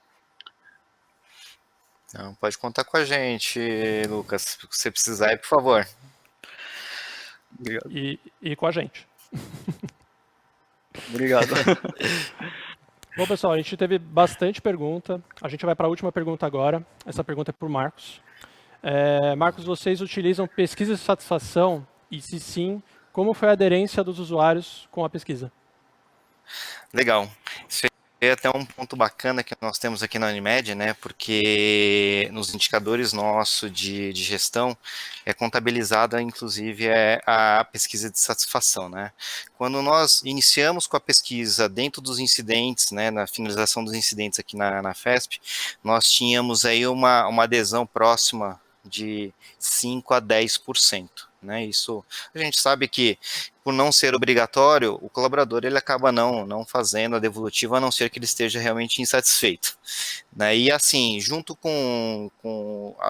Não, pode contar com a gente, Lucas, se você precisar, por favor. Obrigado. e com a gente. Obrigado. Bom, pessoal, a gente teve bastante pergunta. A gente vai para a última pergunta agora. Essa pergunta é para o Marcos. Marcos, vocês utilizam pesquisa de satisfação? E se sim, como foi a aderência dos usuários com a pesquisa? Legal. Isso é até um ponto bacana que nós temos aqui na Unimed, né? Porque nos indicadores nossos de gestão é contabilizada, inclusive, a pesquisa de satisfação, né? Quando nós iniciamos com a pesquisa dentro dos incidentes, né? Na finalização dos incidentes aqui na FESP, nós tínhamos aí uma adesão próxima de 5 a 10%. Né? Isso a gente sabe que, por não ser obrigatório, o colaborador ele acaba não fazendo a devolutiva, a não ser que ele esteja realmente insatisfeito. Né? E assim, junto com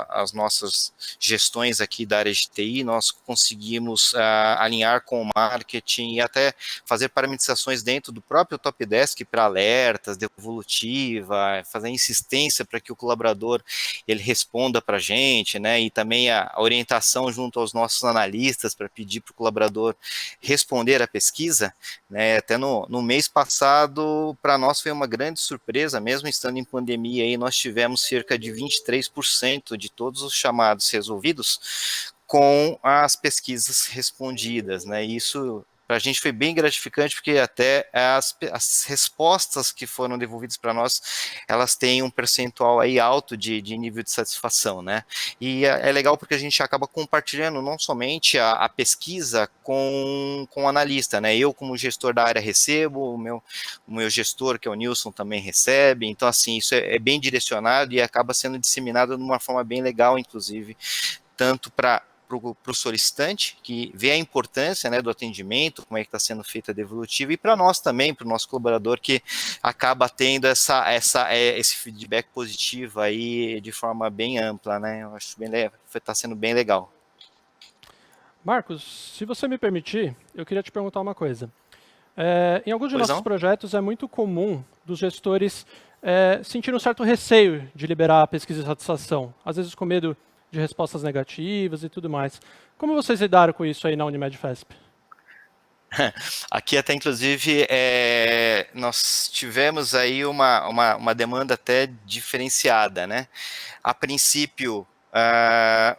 as nossas gestões aqui da área de TI, nós conseguimos alinhar com o marketing e até fazer parametrizações dentro do próprio Top Desk para alertas, devolutiva, fazer insistência para que o colaborador ele responda para a gente, né? E também a orientação junto aos nossos analistas para pedir para o colaborador responder à pesquisa, né? Até no mês passado, para nós foi uma grande surpresa, mesmo estando em pandemia, aí nós tivemos cerca de 23% de todos os chamados resolvidos com as pesquisas respondidas, né? Isso para a gente foi bem gratificante, porque até as respostas que foram devolvidas para nós, elas têm um percentual aí alto de nível de satisfação, né? E é legal porque a gente acaba compartilhando não somente a pesquisa com o analista, né? Eu, como gestor da área, recebo, o meu gestor, que é o Nilson, também recebe. Então, assim, isso é bem direcionado e acaba sendo disseminado de uma forma bem legal, inclusive, tanto para o solicitante, que vê a importância, né, do atendimento, como é que está sendo feita a devolutiva, e para nós também, para o nosso colaborador, que acaba tendo esse feedback positivo aí de forma bem ampla, né? Eu acho bem está sendo bem legal. Marcos, se você me permitir, eu queria te perguntar uma coisa. Em alguns de Pois nossos não? projetos é muito comum dos gestores sentir um certo receio de liberar a pesquisa de satisfação, às vezes com medo de respostas negativas e tudo mais. Como vocês lidaram com isso aí na Unimed FESP? Aqui até, inclusive, nós tivemos aí uma demanda até diferenciada, né? A princípio,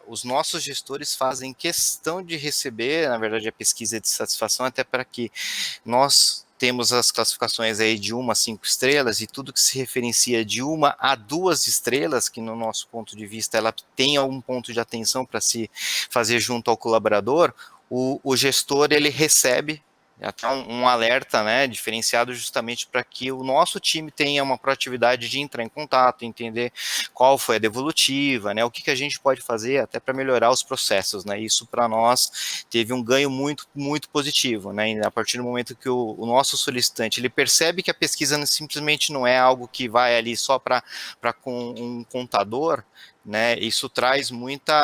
os nossos gestores fazem questão de receber, na verdade, a pesquisa de satisfação, até para que nós temos as classificações aí de 1 a 5 estrelas, e tudo que se referencia de 1 a 2 estrelas, que no nosso ponto de vista ela tem algum ponto de atenção para se fazer junto ao colaborador, o gestor ele recebe até um alerta, né, diferenciado justamente para que o nosso time tenha uma proatividade de entrar em contato, entender qual foi a devolutiva, né, o que a gente pode fazer até para melhorar os processos, né, isso para nós teve um ganho muito, muito positivo, né, e a partir do momento que o nosso solicitante, ele percebe que a pesquisa simplesmente não é algo que vai ali só para com um contador, né, isso traz muita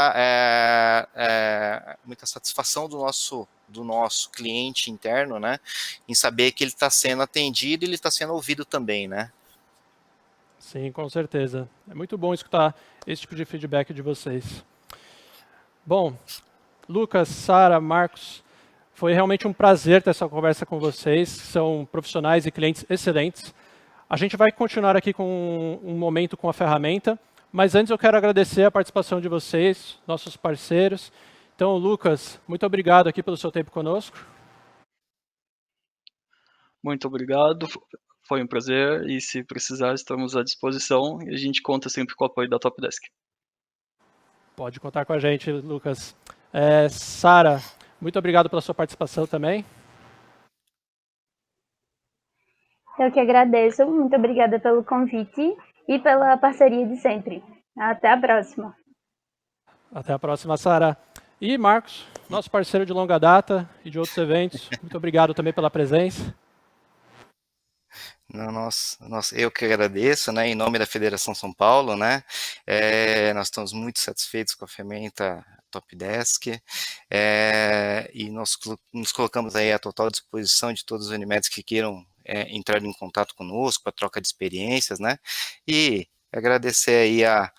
satisfação do nosso cliente interno, né, em saber que ele está sendo atendido e ele está sendo ouvido também, né. Sim, com certeza. É muito bom escutar esse tipo de feedback de vocês. Bom, Lucas, Sara, Marcos, foi realmente um prazer ter essa conversa com vocês. São profissionais e clientes excelentes. A gente vai continuar aqui com um momento com a ferramenta, mas antes eu quero agradecer a participação de vocês, nossos parceiros. Então, Lucas, muito obrigado aqui pelo seu tempo conosco. Muito obrigado, foi um prazer, e se precisar, estamos à disposição, e a gente conta sempre com o apoio da Top Desk. Pode contar com a gente, Lucas. Sara, muito obrigado pela sua participação também. Eu que agradeço, muito obrigada pelo convite e pela parceria de sempre. Até a próxima. Até a próxima, Sara. E Marcos, nosso parceiro de longa data e de outros eventos, muito obrigado também pela presença. Eu que agradeço, né, em nome da Federação São Paulo, né, nós estamos muito satisfeitos com a ferramenta Top Desk, e nós nos colocamos aí à total disposição de todos os Unimedes que queiram entrar em contato conosco para troca de experiências, né, e agradecer aí a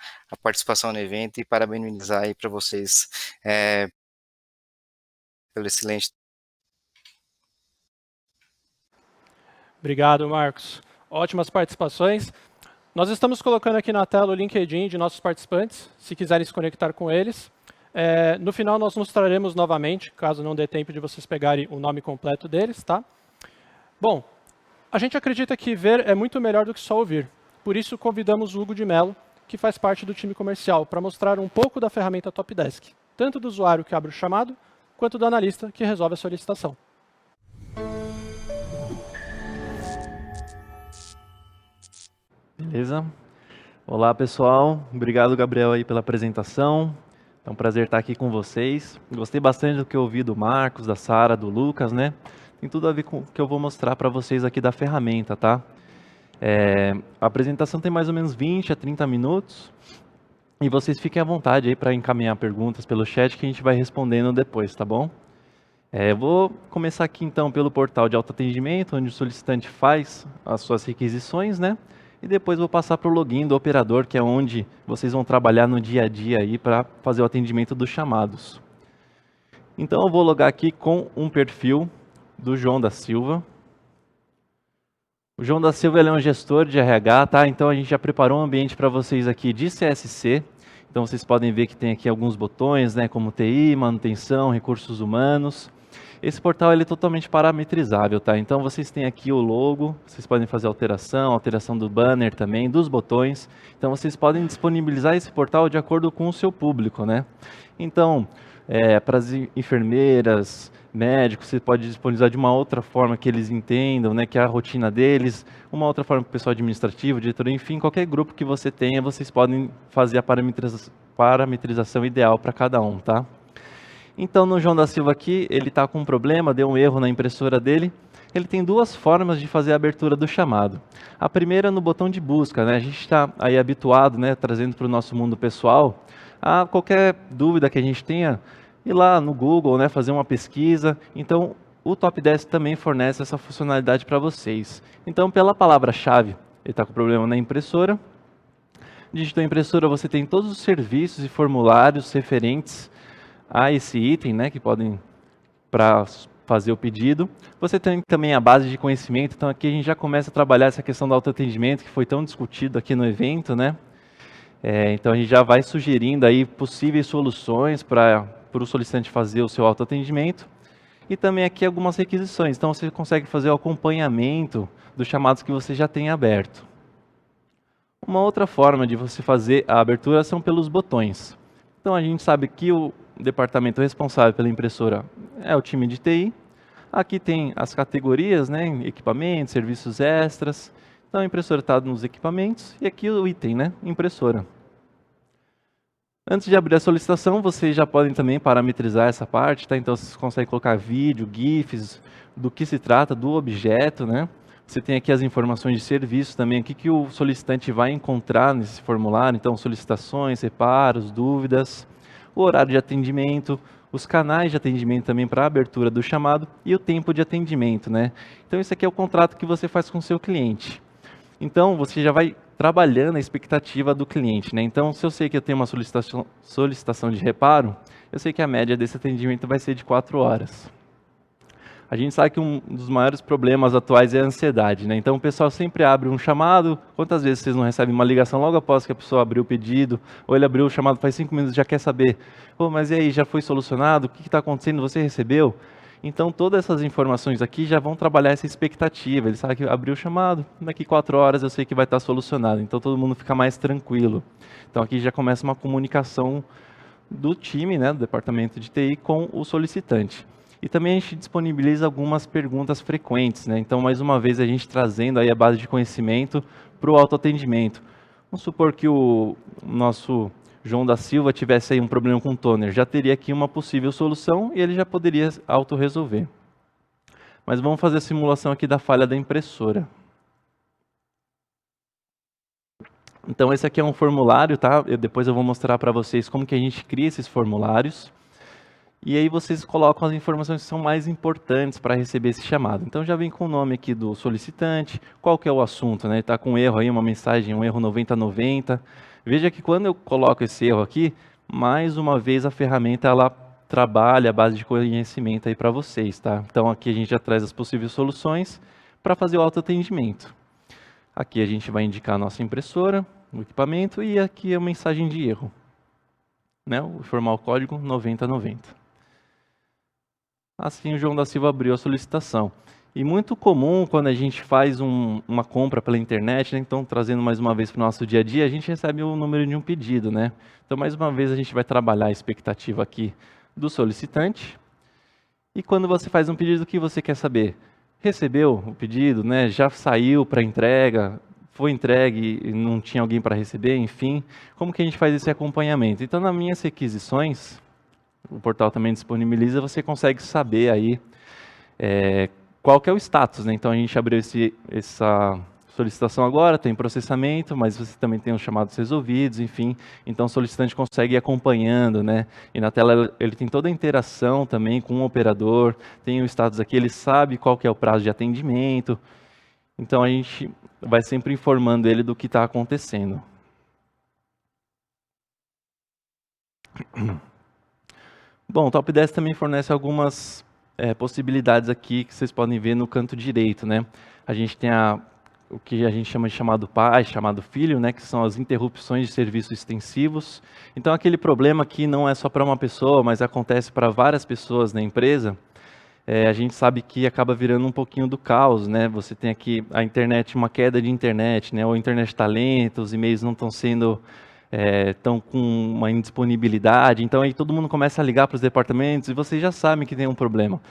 participação no evento e parabenizar aí para vocês pelo excelente. Obrigado, Marcos. Ótimas participações. Nós estamos colocando aqui na tela o LinkedIn de nossos participantes, se quiserem se conectar com eles. No final, nós mostraremos novamente, caso não dê tempo de vocês pegarem o nome completo deles, tá? Bom, a gente acredita que ver é muito melhor do que só ouvir. Por isso, convidamos o Hugo de Mello, que faz parte do time comercial, para mostrar um pouco da ferramenta Topdesk, tanto do usuário que abre o chamado, quanto do analista que resolve a solicitação. Beleza? Olá, pessoal. Obrigado, Gabriel, aí pela apresentação. É um prazer estar aqui com vocês. Gostei bastante do que eu ouvi do Marcos, da Sara, do Lucas, né? Tem tudo a ver com o que eu vou mostrar para vocês aqui da ferramenta, tá? A apresentação tem mais ou menos 20 a 30 minutos. E vocês fiquem à vontade aí para encaminhar perguntas pelo chat que a gente vai respondendo depois, tá bom? Eu vou começar aqui então pelo portal de autoatendimento, onde o solicitante faz as suas requisições, né? E depois vou passar para o login do operador, que é onde vocês vão trabalhar no dia a dia aí para fazer o atendimento dos chamados. Então eu vou logar aqui com um perfil do João da Silva. O João da Silva ele é um gestor de RH, tá? Então a gente já preparou um ambiente para vocês aqui de CSC. Então vocês podem ver que tem aqui alguns botões, né, como TI, manutenção, recursos humanos. Esse portal ele é totalmente parametrizável, tá? Então vocês têm aqui o logo, vocês podem fazer alteração do banner também, dos botões. Então vocês podem disponibilizar esse portal de acordo com o seu público, né? Então, para as enfermeiras, médicos, você pode disponibilizar de uma outra forma que eles entendam, né? Que é a rotina deles, uma outra forma para o pessoal administrativo, diretor, enfim, qualquer grupo que você tenha, vocês podem fazer a parametrização ideal para cada um, tá? Então, no João da Silva aqui, ele está com um problema, deu um erro na impressora dele. Ele tem duas formas de fazer a abertura do chamado. A primeira no botão de busca, né? A gente está aí habituado, né, trazendo para o nosso mundo pessoal, a qualquer dúvida que a gente tenha, ir lá no Google, né, fazer uma pesquisa. Então, o Topdesk também fornece essa funcionalidade para vocês. Então, pela palavra-chave, ele está com problema na impressora. Digitou a impressora, você tem todos os serviços e formulários referentes a esse item, né, que podem para fazer o pedido. Você tem também a base de conhecimento, então aqui a gente já começa a trabalhar essa questão do autoatendimento, que foi tão discutido aqui no evento, né? Então a gente já vai sugerindo aí possíveis soluções para o solicitante fazer o seu autoatendimento. E também aqui algumas requisições, então você consegue fazer o acompanhamento dos chamados que você já tem aberto. Uma outra forma de você fazer a abertura são pelos botões. Então a gente sabe que o departamento responsável pela impressora é o time de TI. Aqui tem as categorias, né, equipamentos, serviços extras. Então a impressora está nos equipamentos e aqui o item, né, impressora. Antes de abrir a solicitação, vocês já podem também parametrizar essa parte, tá? Então vocês conseguem colocar vídeo, GIFs, do que se trata, do objeto, né? Você tem aqui as informações de serviço também, o que o solicitante vai encontrar nesse formulário. Então, solicitações, reparos, dúvidas, o horário de atendimento, os canais de atendimento também para a abertura do chamado e o tempo de atendimento, né? Então, esse aqui é o contrato que você faz com o seu cliente. Então, você já vai trabalhando a expectativa do cliente, né? Então, se eu sei que eu tenho uma solicitação de reparo, eu sei que a média desse atendimento vai ser de 4 horas. A gente sabe que um dos maiores problemas atuais é a ansiedade, né? Então o pessoal sempre abre um chamado. Quantas vezes vocês não recebem uma ligação logo após que a pessoa abriu o pedido, ou ele abriu o chamado faz 5 minutos e já quer saber, mas e aí, já foi solucionado? O que está acontecendo? Você recebeu? Então todas essas informações aqui já vão trabalhar essa expectativa. Ele sabe que abriu o chamado, daqui 4 horas eu sei que vai estar solucionado. Então todo mundo fica mais tranquilo. Então aqui já começa uma comunicação do time, né, do departamento de TI com o solicitante. E também a gente disponibiliza algumas perguntas frequentes, né? Então, mais uma vez, a gente trazendo aí a base de conhecimento para o autoatendimento. Vamos supor que o nosso João da Silva tivesse aí um problema com o toner. Já teria aqui uma possível solução e ele já poderia autorresolver. Mas vamos fazer a simulação aqui da falha da impressora. Então, esse aqui é um formulário, tá? Depois eu vou mostrar para vocês como que a gente cria esses formulários. E aí vocês colocam as informações que são mais importantes para receber esse chamado. Então já vem com o nome aqui do solicitante, qual que é o assunto, né? Está com um erro aí, uma mensagem, um erro 9090. Veja que quando eu coloco esse erro aqui, mais uma vez a ferramenta ela trabalho, a base de conhecimento aí para vocês, tá? Então aqui a gente já traz as possíveis soluções para fazer o autoatendimento. Aqui a gente vai indicar a nossa impressora, o equipamento e aqui a mensagem de erro, né? Informar o código 9090. Assim o João da Silva abriu a solicitação. E muito comum quando a gente faz uma compra pela internet, né? Então trazendo mais uma vez para o nosso dia a dia, a gente recebe o número de um pedido, né? Então mais uma vez a gente vai trabalhar a expectativa aqui do solicitante. E quando você faz um pedido, o que você quer saber? Recebeu o pedido, né? Já saiu para entrega, foi entregue e não tinha alguém para receber, enfim. Como que a gente faz esse acompanhamento? Então nas minhas requisições, o portal também disponibiliza, você consegue saber aí qual que é o status, né? Então a gente abriu essa solicitação agora, tem processamento, mas você também tem os chamados resolvidos, enfim. Então o solicitante consegue ir acompanhando, né? E na tela ele tem toda a interação também com o operador, tem o status aqui, ele sabe qual que é o prazo de atendimento. Então a gente vai sempre informando ele do que está acontecendo. Bom, o Top 10 também fornece algumas possibilidades aqui que vocês podem ver no canto direito, né? A gente tem o que a gente chama de chamado pai, chamado filho, né? Que são as interrupções de serviços extensivos. Então aquele problema que não é só para uma pessoa, mas acontece para várias pessoas na empresa, a gente sabe que acaba virando um pouquinho do caos, né? Você tem aqui a internet, uma queda de internet, né? Ou a internet está lenta, os e-mails não estão sendo estão com uma indisponibilidade, então aí todo mundo começa a ligar para os departamentos e vocês já sabem que tem um problema.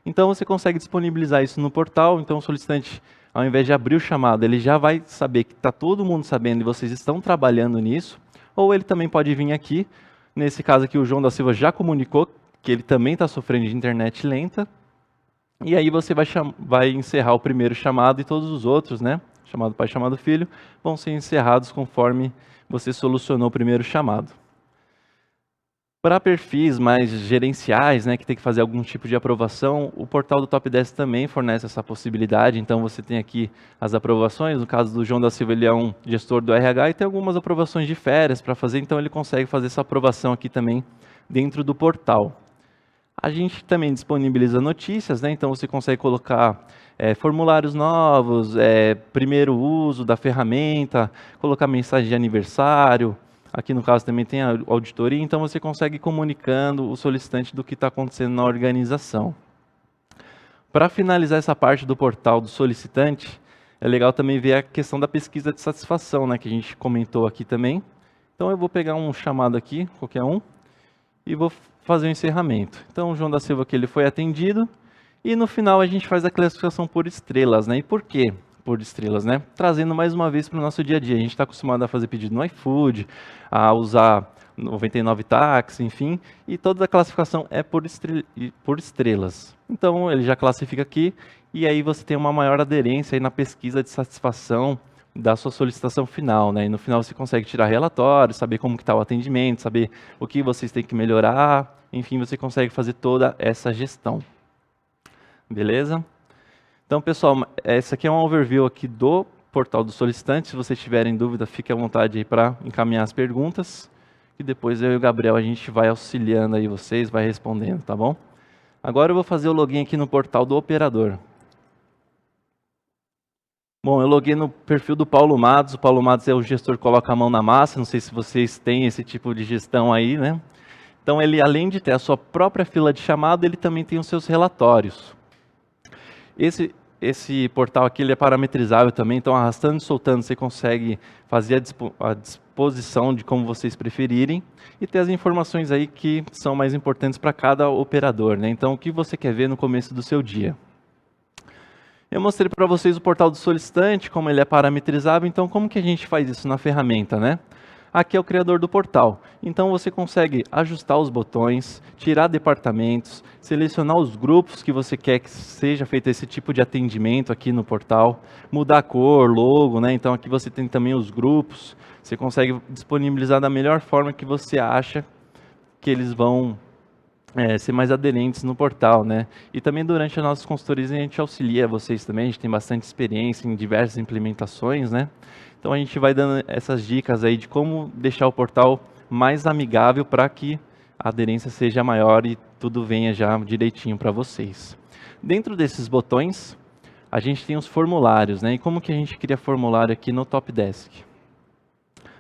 Então você consegue disponibilizar isso no portal, então o solicitante, ao invés de abrir o chamado, ele já vai saber que está todo mundo sabendo e vocês estão trabalhando nisso, ou ele também pode vir aqui, nesse caso aqui o João da Silva já comunicou que ele também está sofrendo de internet lenta, e aí você vai encerrar o primeiro chamado e todos os outros, né, chamado pai, chamado filho, vão ser encerrados conforme você solucionou o primeiro chamado. Para perfis mais gerenciais, né, que tem que fazer algum tipo de aprovação, o portal do Top 10 também fornece essa possibilidade. Então você tem aqui as aprovações, no caso do João da Silva ele é um gestor do RH e tem algumas aprovações de férias para fazer, então ele consegue fazer essa aprovação aqui também dentro do portal. A gente também disponibiliza notícias, né? Então você consegue colocar formulários novos, primeiro uso da ferramenta, colocar mensagem de aniversário. Aqui no caso também tem a auditoria, então você consegue ir comunicando o solicitante do que está acontecendo na organização. Para finalizar essa parte do portal do solicitante, é legal também ver a questão da pesquisa de satisfação, né? Que a gente comentou aqui também. Então eu vou pegar um chamado aqui, qualquer um, e vou fazer o encerramento. Então o João da Silva aqui ele foi atendido e no final a gente faz a classificação por estrelas, né? E por quê por estrelas, né? Trazendo mais uma vez para o nosso dia a dia. A gente está acostumado a fazer pedido no iFood, a usar 99 táxi, enfim, e toda a classificação é por estrelas. Então ele já classifica aqui e aí você tem uma maior aderência aí na pesquisa de satisfação da sua solicitação final, né? E no final você consegue tirar relatórios, saber como que está o atendimento, saber o que vocês têm que melhorar, enfim, você consegue fazer toda essa gestão. Beleza? Então, pessoal, esse aqui é um overview aqui do portal do solicitante. Se vocês tiverem dúvida, fique à vontade aí para encaminhar as perguntas. E depois eu e o Gabriel, a gente vai auxiliando aí vocês, vai respondendo, tá bom? Agora eu vou fazer o login aqui no portal do operador. Bom, eu loguei no perfil do Paulo Matos. O Paulo Matos é o gestor que coloca a mão na massa. Não sei se vocês têm esse tipo de gestão aí, né? Então, ele, além de ter a sua própria fila de chamado, ele também tem os seus relatórios. Esse portal aqui ele é parametrizável também, então arrastando e soltando você consegue fazer a disposição de como vocês preferirem e ter as informações aí que são mais importantes para cada operador, né? Então, o que você quer ver no começo do seu dia. Eu mostrei para vocês o portal do solicitante, como ele é parametrizável, então como que a gente faz isso na ferramenta, né? Aqui é o criador do portal, então você consegue ajustar os botões, tirar departamentos, selecionar os grupos que você quer que seja feito esse tipo de atendimento aqui no portal, mudar a cor, logo, né? Então aqui você tem também os grupos, você consegue disponibilizar da melhor forma que você acha que eles vão ser mais aderentes no portal, né? E também durante as nossas consultorias a gente auxilia vocês também, a gente tem bastante experiência em diversas implementações, né? Então a gente vai dando essas dicas aí de como deixar o portal mais amigável para que a aderência seja maior e tudo venha já direitinho para vocês. Dentro desses botões, a gente tem os formulários, né? E como que a gente cria formulário aqui no Topdesk?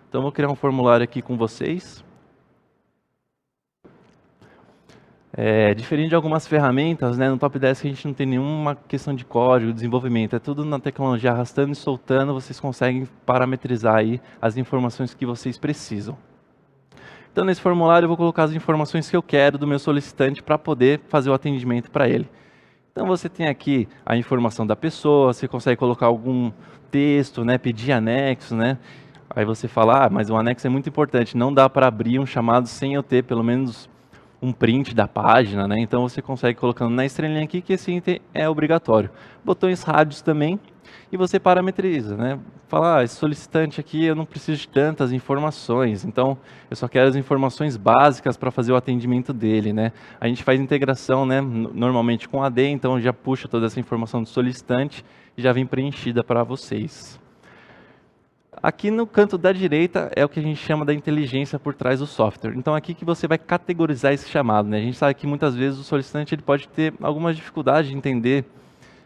Então, eu vou criar um formulário aqui com vocês. Diferente de algumas ferramentas, né, no Topdesk a gente não tem nenhuma questão de código, desenvolvimento, é tudo na tecnologia arrastando e soltando, vocês conseguem parametrizar aí as informações que vocês precisam. Então nesse formulário eu vou colocar as informações que eu quero do meu solicitante para poder fazer o atendimento para ele. Então você tem aqui a informação da pessoa, você consegue colocar algum texto, né, pedir anexo, né? Aí você fala, mas o anexo é muito importante, não dá para abrir um chamado sem eu ter pelo menos um print da página, né? Então você consegue colocando na estrelinha aqui que esse item é obrigatório. Botões rádios também, e você parametriza, né? Fala, esse solicitante aqui eu não preciso de tantas informações, então eu só quero as informações básicas para fazer o atendimento dele, né? A gente faz integração, né? Normalmente com AD, então já puxa toda essa informação do solicitante e já vem preenchida para vocês. Aqui no canto da direita é o que a gente chama da inteligência por trás do software. Então aqui que você vai categorizar esse chamado, né? A gente sabe que muitas vezes o solicitante ele pode ter algumas dificuldades de entender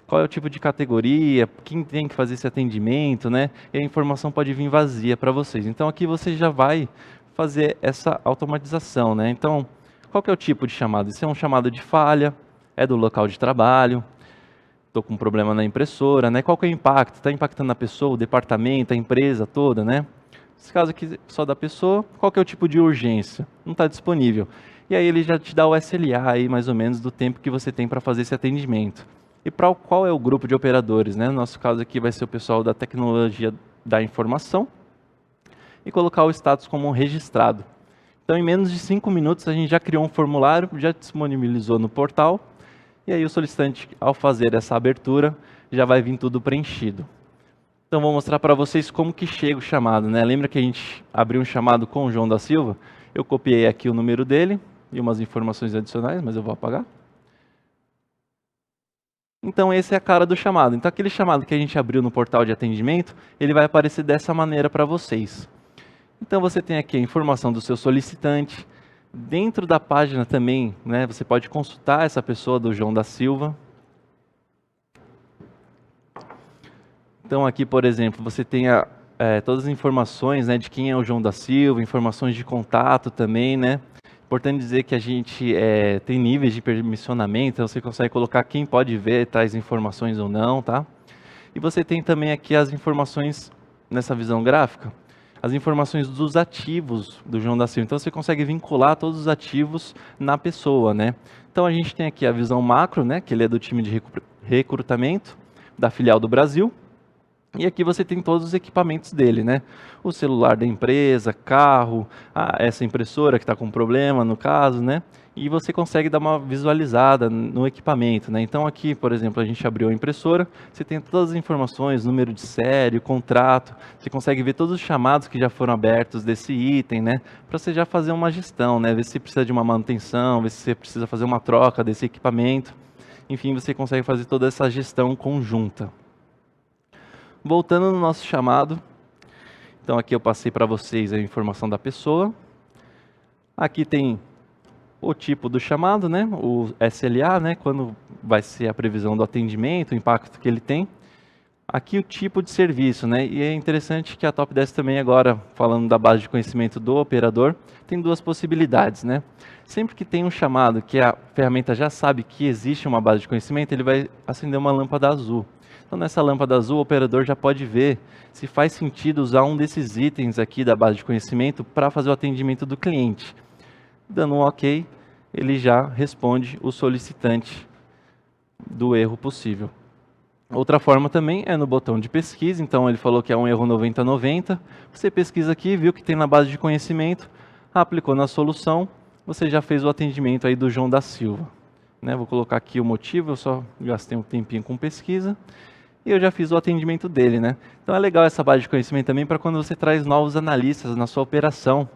qual é o tipo de categoria, quem tem que fazer esse atendimento, né? E a informação pode vir vazia para vocês. Então aqui você já vai fazer essa automatização, né? Então, qual que é o tipo de chamado? Isso é um chamado de falha, é do local de trabalho, estou com um problema na impressora, né? Qual que é o impacto? Está impactando a pessoa, o departamento, a empresa toda, né? Nesse caso aqui, só da pessoa, qual que é o tipo de urgência? Não está disponível. E aí ele já te dá o SLA aí, mais ou menos, do tempo que você tem para fazer esse atendimento. E para qual é o grupo de operadores, né? No nosso caso aqui vai ser o pessoal da tecnologia da informação e colocar o status como registrado. Então, em menos de 5 minutos, a gente já criou um formulário, já disponibilizou no portal. E aí o solicitante, ao fazer essa abertura, já vai vir tudo preenchido. Então vou mostrar para vocês como que chega o chamado, né? Lembra que a gente abriu um chamado com o João da Silva? Eu copiei aqui o número dele e umas informações adicionais, mas eu vou apagar. Então essa é a cara do chamado. Então aquele chamado que a gente abriu no portal de atendimento, ele vai aparecer dessa maneira para vocês. Então você tem aqui a informação do seu solicitante. Dentro da página também, né, você pode consultar essa pessoa do João da Silva. Então aqui, por exemplo, você tem todas as informações, né, de quem é o João da Silva, informações de contato também, né. Importante dizer que a gente tem níveis de permissionamento, então você consegue colocar quem pode ver tais informações ou não, tá? E você tem também aqui as informações nessa visão gráfica, as informações dos ativos do João da Silva. Então você consegue vincular todos os ativos na pessoa, né? Então a gente tem aqui a visão macro, né, que ele é do time de recrutamento da filial do Brasil. E aqui você tem todos os equipamentos dele, né? O celular da empresa, carro, essa impressora que está com problema no caso, né? E você consegue dar uma visualizada no equipamento, né? Então aqui, por exemplo, a gente abriu a impressora, você tem todas as informações, número de série, contrato, você consegue ver todos os chamados que já foram abertos desse item, né? Para você já fazer uma gestão, né? Ver se precisa de uma manutenção, ver se você precisa fazer uma troca desse equipamento. Enfim, você consegue fazer toda essa gestão conjunta. Voltando no nosso chamado, então aqui eu passei para vocês a informação da pessoa. Aqui tem o tipo do chamado, né? O SLA, né? Quando vai ser a previsão do atendimento, o impacto que ele tem. Aqui o tipo de serviço, né? E é interessante que a Topdesk também agora, falando da base de conhecimento do operador, tem duas possibilidades, né? Sempre que tem um chamado que a ferramenta já sabe que existe uma base de conhecimento, ele vai acender uma lâmpada azul. Então, nessa lâmpada azul, o operador já pode ver se faz sentido usar um desses itens aqui da base de conhecimento para fazer o atendimento do cliente. Dando um OK, ele já responde o solicitante do erro possível. Outra forma também é no botão de pesquisa. Então, ele falou que é um erro 9090. Você pesquisa aqui, viu que tem na base de conhecimento, aplicou na solução, você já fez o atendimento aí do João da Silva. Né? Vou colocar aqui o motivo, eu só gastei um tempinho com pesquisa. E eu já fiz o atendimento dele, né? Então é legal essa base de conhecimento também para quando você traz novos analistas na sua operação.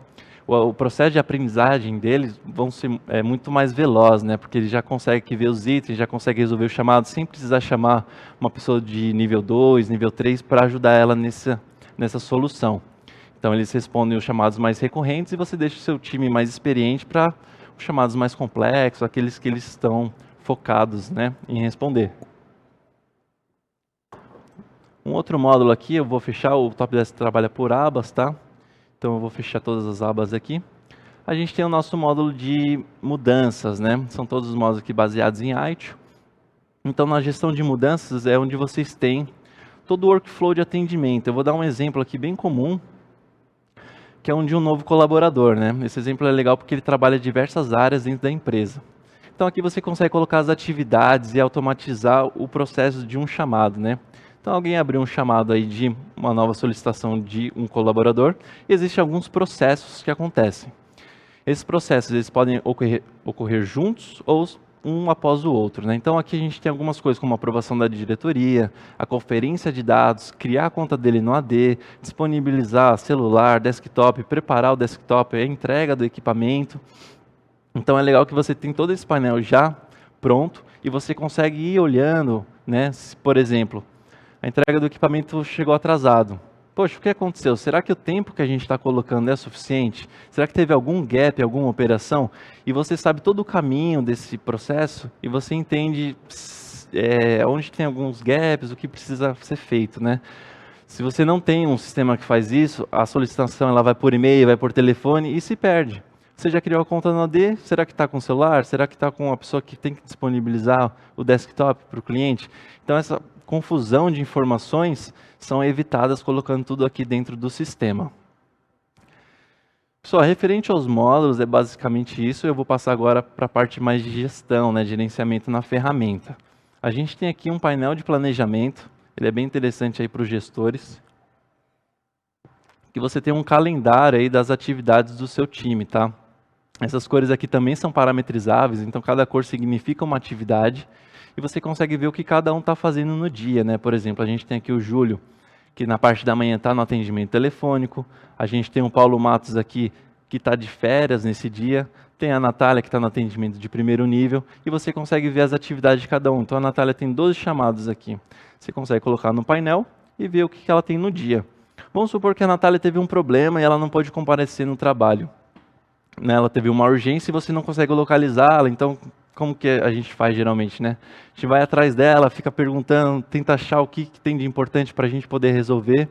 O processo de aprendizagem deles vão ser muito mais veloz, né? Porque ele já consegue ver os itens, já consegue resolver o chamado sem precisar chamar uma pessoa de nível 2, nível 3 para ajudar ela nessa solução. Então eles respondem os chamados mais recorrentes e você deixa o seu time mais experiente para chamados mais complexos, aqueles que eles estão focados, né, em responder. Um outro módulo aqui, eu vou fechar, o Top 10 trabalha por abas, tá? Então eu vou fechar todas as abas aqui. A gente tem o nosso módulo de mudanças, né? São todos os módulos aqui baseados em ITIL. Então na gestão de mudanças é onde vocês têm todo o workflow de atendimento. Eu vou dar um exemplo aqui bem comum, que é um de um novo colaborador, né? Esse exemplo é legal porque ele trabalha diversas áreas dentro da empresa. Então aqui você consegue colocar as atividades e automatizar o processo de um chamado, né? Então alguém abriu um chamado aí de uma nova solicitação de um colaborador, e existem alguns processos que acontecem. Esses processos eles podem ocorrer juntos ou um após o outro, né? Então aqui a gente tem algumas coisas como a aprovação da diretoria, a conferência de dados, criar a conta dele no AD, disponibilizar celular, desktop, preparar o desktop, a entrega do equipamento. Então é legal que você tem todo esse painel já pronto e você consegue ir olhando, né? Se, por exemplo, a entrega do equipamento chegou atrasado. Poxa, o que aconteceu? Será que o tempo que a gente está colocando é suficiente? Será que teve algum gap, alguma operação? E você sabe todo o caminho desse processo e você entende onde tem alguns gaps, o que precisa ser feito, né? Se você não tem um sistema que faz isso, a solicitação ela vai por e-mail, vai por telefone e se perde. Você já criou a conta no AD? Será que está com o celular? Será que está com a pessoa que tem que disponibilizar o desktop para o cliente? Então essa confusão de informações são evitadas colocando tudo aqui dentro do sistema. Só referente aos módulos, é basicamente isso. Eu vou passar agora para a parte mais de gestão, né, gerenciamento na ferramenta. A gente tem aqui um painel de planejamento, ele é bem interessante aí para os gestores, que você tem um calendário aí das atividades do seu time, tá? Essas cores aqui também são parametrizáveis, então cada cor significa uma atividade, e você consegue ver o que cada um está fazendo no dia, né? Por exemplo, a gente tem aqui o Júlio, que na parte da manhã está no atendimento telefônico. A gente tem o Paulo Matos aqui, que está de férias nesse dia. Tem a Natália, que está no atendimento de primeiro nível. E você consegue ver as atividades de cada um. Então a Natália tem 12 chamados aqui. Você consegue colocar no painel e ver o que ela tem no dia. Vamos supor que a Natália teve um problema e ela não pode comparecer no trabalho. Ela teve uma urgência e você não consegue localizá-la, então como que a gente faz geralmente, né? A gente vai atrás dela, fica perguntando, tenta achar o que tem de importante para a gente poder resolver.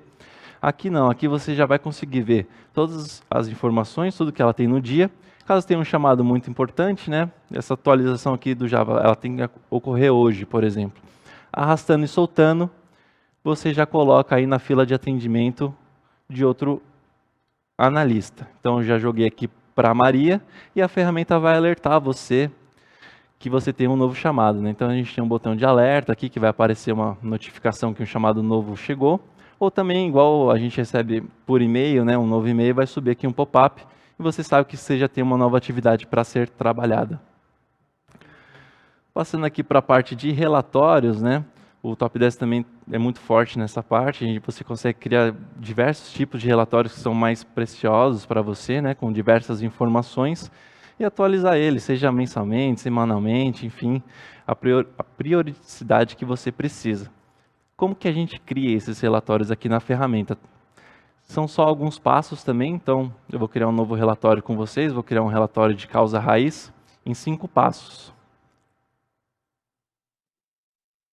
Aqui não, aqui você já vai conseguir ver todas as informações, tudo que ela tem no dia. Caso tenha um chamado muito importante, né? Essa atualização aqui do Java, ela tem que ocorrer hoje, por exemplo. Arrastando e soltando, você já coloca aí na fila de atendimento de outro analista. Então eu já joguei aqui para a Maria e a ferramenta vai alertar você que você tem um novo chamado, né? Então a gente tem um botão de alerta aqui que vai aparecer uma notificação que um chamado novo chegou, ou também igual a gente recebe por e-mail, né? Um novo e-mail vai subir aqui um pop-up e você sabe que você já tem uma nova atividade para ser trabalhada. Passando aqui para a parte de relatórios, né? O Top 10 também é muito forte nessa parte, você consegue criar diversos tipos de relatórios que são mais preciosos para você, né? Com diversas informações, e atualizar ele, seja mensalmente, semanalmente, enfim, a periodicidade que você precisa. Como que a gente cria esses relatórios aqui na ferramenta? São só alguns passos também, então eu vou criar um novo relatório com vocês, vou criar um relatório de causa raiz em 5 passos.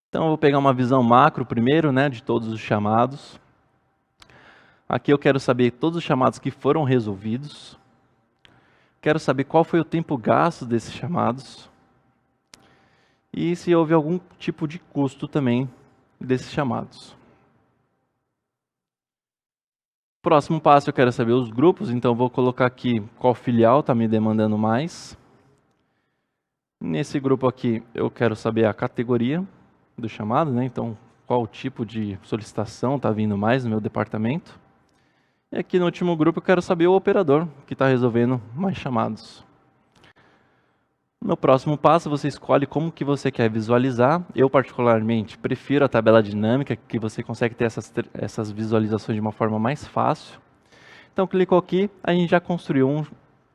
Então eu vou pegar uma visão macro primeiro, né, de todos os chamados. Aqui eu quero saber todos os chamados que foram resolvidos. Quero saber qual foi o tempo gasto desses chamados e se houve algum tipo de custo também desses chamados. Próximo passo eu quero saber os grupos, então vou colocar aqui qual filial está me demandando mais. Nesse grupo aqui eu quero saber a categoria do chamado, né? Então qual tipo de solicitação está vindo mais no meu departamento. E aqui no último grupo eu quero saber o operador que está resolvendo mais chamados. No próximo passo você escolhe como que você quer visualizar. Eu particularmente prefiro a tabela dinâmica, que você consegue ter essas visualizações de uma forma mais fácil. Então clicou aqui, a gente já construiu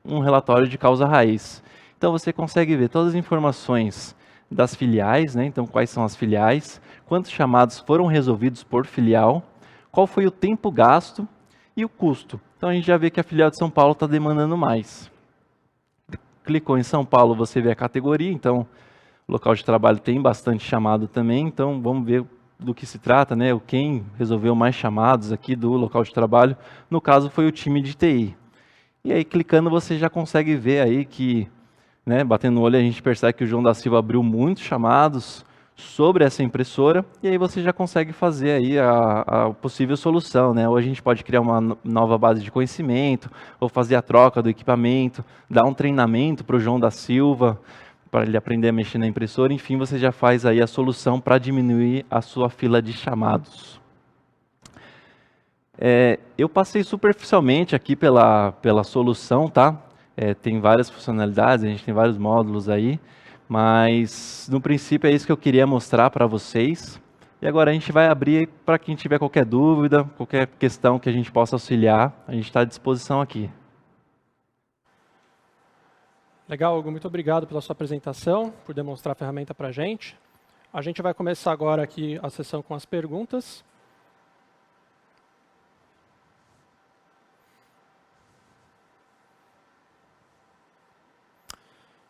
um relatório de causa raiz. Então você consegue ver todas as informações das filiais, né? Então quais são as filiais, quantos chamados foram resolvidos por filial, qual foi o tempo gasto e o custo. Então a gente já vê que a filial de São Paulo está demandando mais. Clicou em São Paulo, você vê a categoria, então o local de trabalho tem bastante chamado também, então vamos ver do que se trata, né? Quem resolveu mais chamados aqui do local de trabalho, no caso foi o time de TI. E aí clicando você já consegue ver aí que, né, batendo no olho a gente percebe que o João da Silva abriu muitos chamados sobre essa impressora, e aí você já consegue fazer aí a possível solução, né? Ou a gente pode criar uma nova base de conhecimento, ou fazer a troca do equipamento, dar um treinamento para o João da Silva, para ele aprender a mexer na impressora, enfim, você já faz aí a solução para diminuir a sua fila de chamados. Eu passei superficialmente aqui pela solução, tá? Tem várias funcionalidades, a gente tem vários módulos aí, mas no princípio é isso que eu queria mostrar para vocês. E agora a gente vai abrir para quem tiver qualquer dúvida, qualquer questão que a gente possa auxiliar, a gente está à disposição aqui. Legal, Hugo, muito obrigado pela sua apresentação, por demonstrar a ferramenta para a gente. A gente vai começar agora aqui a sessão com as perguntas.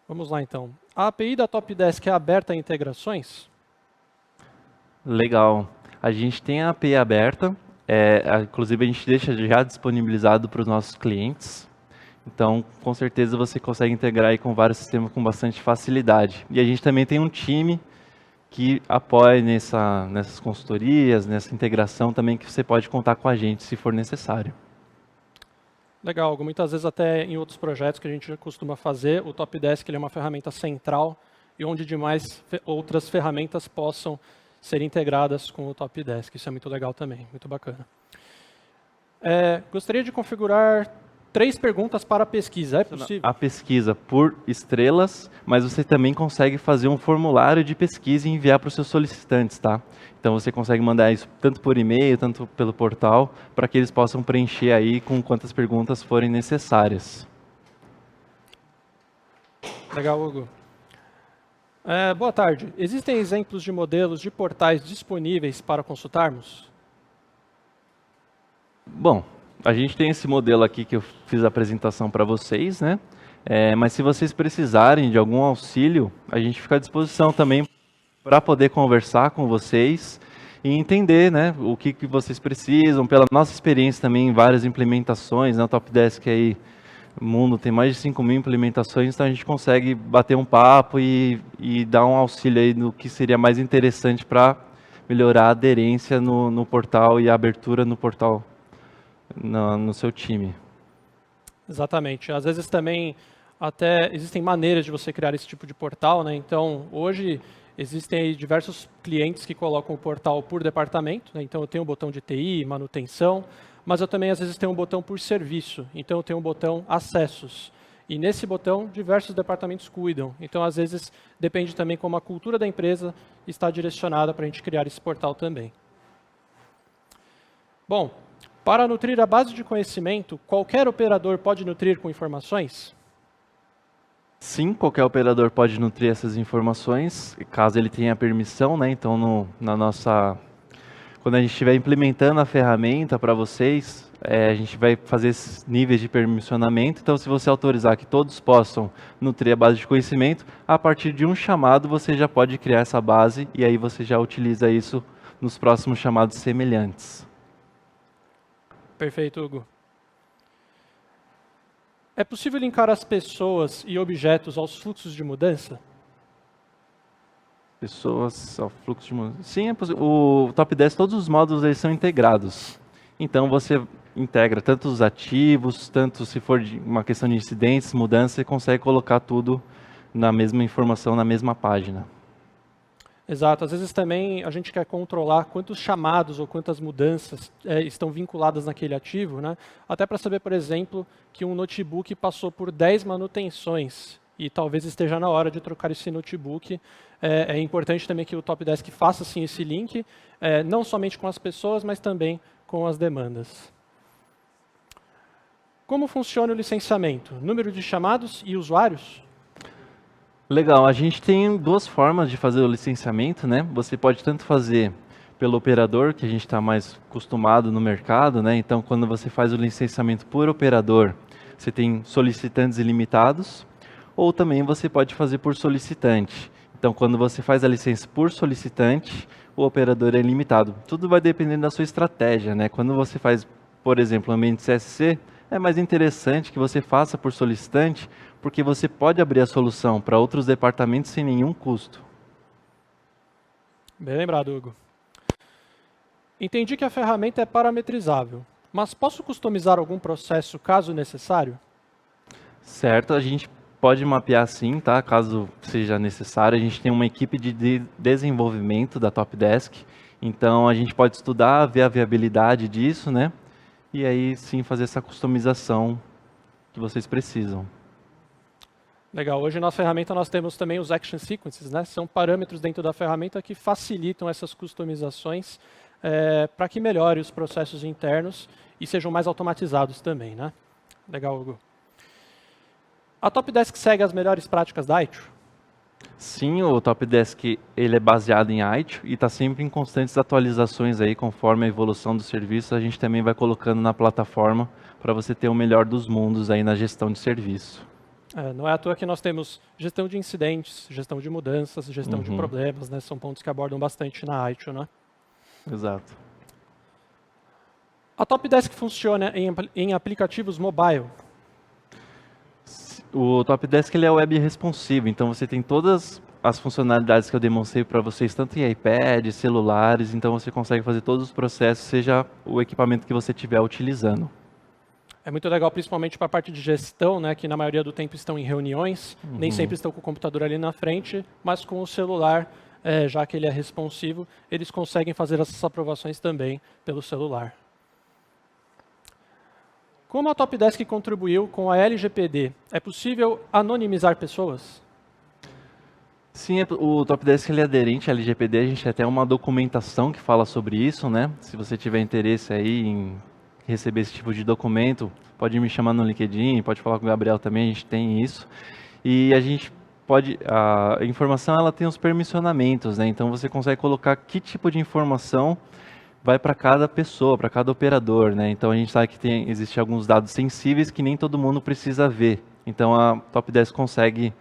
Vamos lá, então. A API da Topdesk é aberta a integrações? Legal. A gente tem a API aberta, inclusive a gente deixa já disponibilizado para os nossos clientes. Então, com certeza você consegue integrar aí com vários sistemas com bastante facilidade. E a gente também tem um time que apoia nessas consultorias, nessa integração também, que você pode contar com a gente se for necessário. Legal, Hugo. Muitas vezes até em outros projetos que a gente costuma fazer, o Topdesk ele é uma ferramenta central e onde demais outras ferramentas possam ser integradas com o Topdesk. Isso é muito legal também, muito bacana. Gostaria de configurar 3 perguntas para a pesquisa, é possível? A pesquisa por estrelas, mas você também consegue fazer um formulário de pesquisa e enviar para os seus solicitantes, tá? Então você consegue mandar isso tanto por e-mail, tanto pelo portal, para que eles possam preencher aí com quantas perguntas forem necessárias. Legal, Hugo. Boa tarde. Existem exemplos de modelos de portais disponíveis para consultarmos? Bom, a gente tem esse modelo aqui que eu fiz a apresentação para vocês, né? Mas se vocês precisarem de algum auxílio, a gente fica à disposição também para poder conversar com vocês e entender, né, o que vocês precisam. Pela nossa experiência também em várias implementações, né? O Topdesk aí, o mundo tem mais de 5.000 implementações, então a gente consegue bater um papo e dar um auxílio aí no que seria mais interessante para melhorar a aderência no portal e a abertura no portal no seu time. Exatamente. Às vezes também até existem maneiras de você criar esse tipo de portal, né? Então, hoje existem aí diversos clientes que colocam o portal por departamento, né? Então eu tenho um botão de TI, manutenção, mas eu também às vezes tenho um botão por serviço. Então eu tenho um botão acessos. E nesse botão diversos departamentos cuidam. Então às vezes depende também como a cultura da empresa está direcionada para a gente criar esse portal também. Bom, para nutrir a base de conhecimento, qualquer operador pode nutrir com informações? Sim, qualquer operador pode nutrir essas informações, caso ele tenha permissão, né? Então, quando a gente estiver implementando a ferramenta para vocês, a gente vai fazer esses níveis de permissionamento. Então, se você autorizar que todos possam nutrir a base de conhecimento, a partir de um chamado você já pode criar essa base e aí você já utiliza isso nos próximos chamados semelhantes. Perfeito, Hugo. É possível linkar as pessoas e objetos aos fluxos de mudança? Pessoas ao fluxo de mudança. Sim, é possível. O Topdesk, todos os módulos eles são integrados. Então você integra tanto os ativos, tanto se for uma questão de incidentes, mudanças, você consegue colocar tudo na mesma informação, na mesma página. Exato. Às vezes também a gente quer controlar quantos chamados ou quantas mudanças estão vinculadas naquele ativo, né? Até para saber, por exemplo, que um notebook passou por 10 manutenções e talvez esteja na hora de trocar esse notebook. É importante também que o Topdesk faça assim, esse link, não somente com as pessoas, mas também com as demandas. Como funciona o licenciamento? Número de chamados e usuários? Legal, a gente tem duas formas de fazer o licenciamento, né? Você pode tanto fazer pelo operador, que a gente está mais acostumado no mercado, né? Então, quando você faz o licenciamento por operador, você tem solicitantes ilimitados, ou também você pode fazer por solicitante. Então, quando você faz a licença por solicitante, o operador é limitado. Tudo vai depender da sua estratégia, né? Quando você faz, por exemplo, um ambiente CSC, é mais interessante que você faça por solicitante, porque você pode abrir a solução para outros departamentos sem nenhum custo. Bem lembrado, Hugo. Entendi que a ferramenta é parametrizável, mas posso customizar algum processo caso necessário? Certo, a gente pode mapear sim, tá? Caso seja necessário. A gente tem uma equipe de desenvolvimento da Topdesk, então a gente pode estudar, ver a viabilidade disso, né? E aí sim fazer essa customização que vocês precisam. Legal, hoje na ferramenta nós temos também os Action Sequences, né? São parâmetros dentro da ferramenta que facilitam essas customizações para que melhore os processos internos e sejam mais automatizados também, né? Legal, Hugo. A Topdesk segue as melhores práticas da ITIL? Sim, o Topdesk ele é baseado em ITIL e está sempre em constantes atualizações aí, conforme a evolução do serviço, a gente também vai colocando na plataforma para você ter o melhor dos mundos aí na gestão de serviço. Não é à toa que nós temos gestão de incidentes, gestão de mudanças, gestão de problemas, né? São pontos que abordam bastante na ITIL, né? Exato. A Topdesk funciona em aplicativos mobile? O Topdesk ele é web responsivo, então você tem todas as funcionalidades que eu demonstrei para vocês, tanto em iPad, celulares, então você consegue fazer todos os processos, seja o equipamento que você estiver utilizando. É muito legal, principalmente para a parte de gestão, né, que na maioria do tempo estão em reuniões, nem sempre estão com o computador ali na frente, mas com o celular, já que ele é responsivo, eles conseguem fazer essas aprovações também pelo celular. Como a Topdesk contribuiu com a LGPD, é possível anonimizar pessoas? Sim, o Topdesk ele é aderente à LGPD, a gente tem até uma documentação que fala sobre isso, né? Se você tiver interesse aí em receber esse tipo de documento, pode me chamar no LinkedIn, pode falar com o Gabriel também, a gente tem isso. E a gente pode, a informação ela tem os permissionamentos, né? Então você consegue colocar que tipo de informação vai para cada pessoa, para cada operador, né? Então a gente sabe que existe alguns dados sensíveis que nem todo mundo precisa ver. Então a Topdesk consegue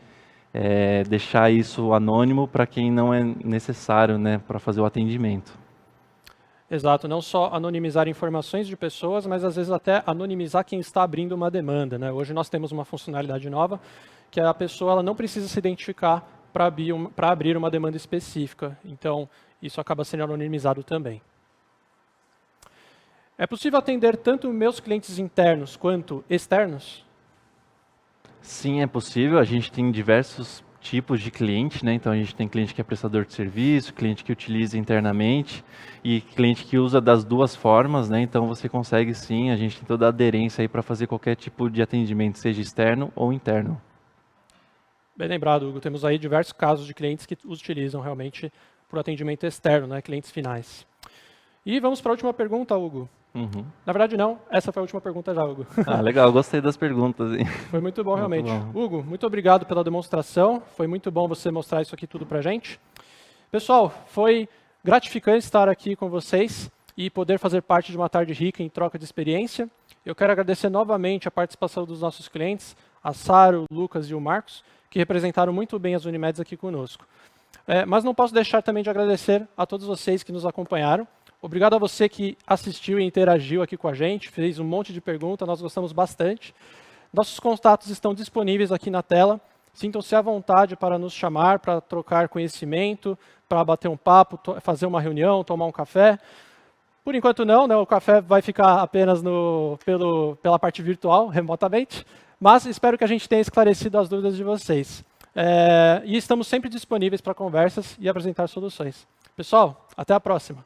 deixar isso anônimo para quem não é necessário, né, para fazer o atendimento. Exato, não só anonimizar informações de pessoas, mas às vezes até anonimizar quem está abrindo uma demanda, né? Hoje nós temos uma funcionalidade nova, que a pessoa ela não precisa se identificar para abrir uma demanda específica. Então isso acaba sendo anonimizado também. É possível atender tanto meus clientes internos quanto externos? Sim, é possível. A gente tem diversos tipos de cliente, né? Então a gente tem cliente que é prestador de serviço, cliente que utiliza internamente e cliente que usa das duas formas, né? Então você consegue sim, a gente tem toda a aderência aí para fazer qualquer tipo de atendimento, seja externo ou interno. Bem lembrado, Hugo. Temos aí diversos casos de clientes que utilizam realmente para o atendimento externo, né? Clientes finais. E vamos para a última pergunta, Hugo. Na verdade, não. Essa foi a última pergunta já, Hugo. Ah, legal. Gostei das perguntas. Hein? Foi muito bom, realmente. Muito bom. Hugo, muito obrigado pela demonstração. Foi muito bom você mostrar isso aqui tudo para a gente. Pessoal, foi gratificante estar aqui com vocês e poder fazer parte de uma tarde rica em troca de experiência. Eu quero agradecer novamente a participação dos nossos clientes, a Sara, o Lucas e o Marcos, que representaram muito bem as Unimedes aqui conosco. Mas não posso deixar também de agradecer a todos vocês que nos acompanharam. Obrigado a você que assistiu e interagiu aqui com a gente, fez um monte de perguntas, nós gostamos bastante. Nossos contatos estão disponíveis aqui na tela. Sintam-se à vontade para nos chamar, para trocar conhecimento, para bater um papo, fazer uma reunião, tomar um café. Por enquanto não, né? O café vai ficar apenas pela parte virtual, remotamente, mas espero que a gente tenha esclarecido as dúvidas de vocês. E estamos sempre disponíveis para conversas e apresentar soluções. Pessoal, até a próxima.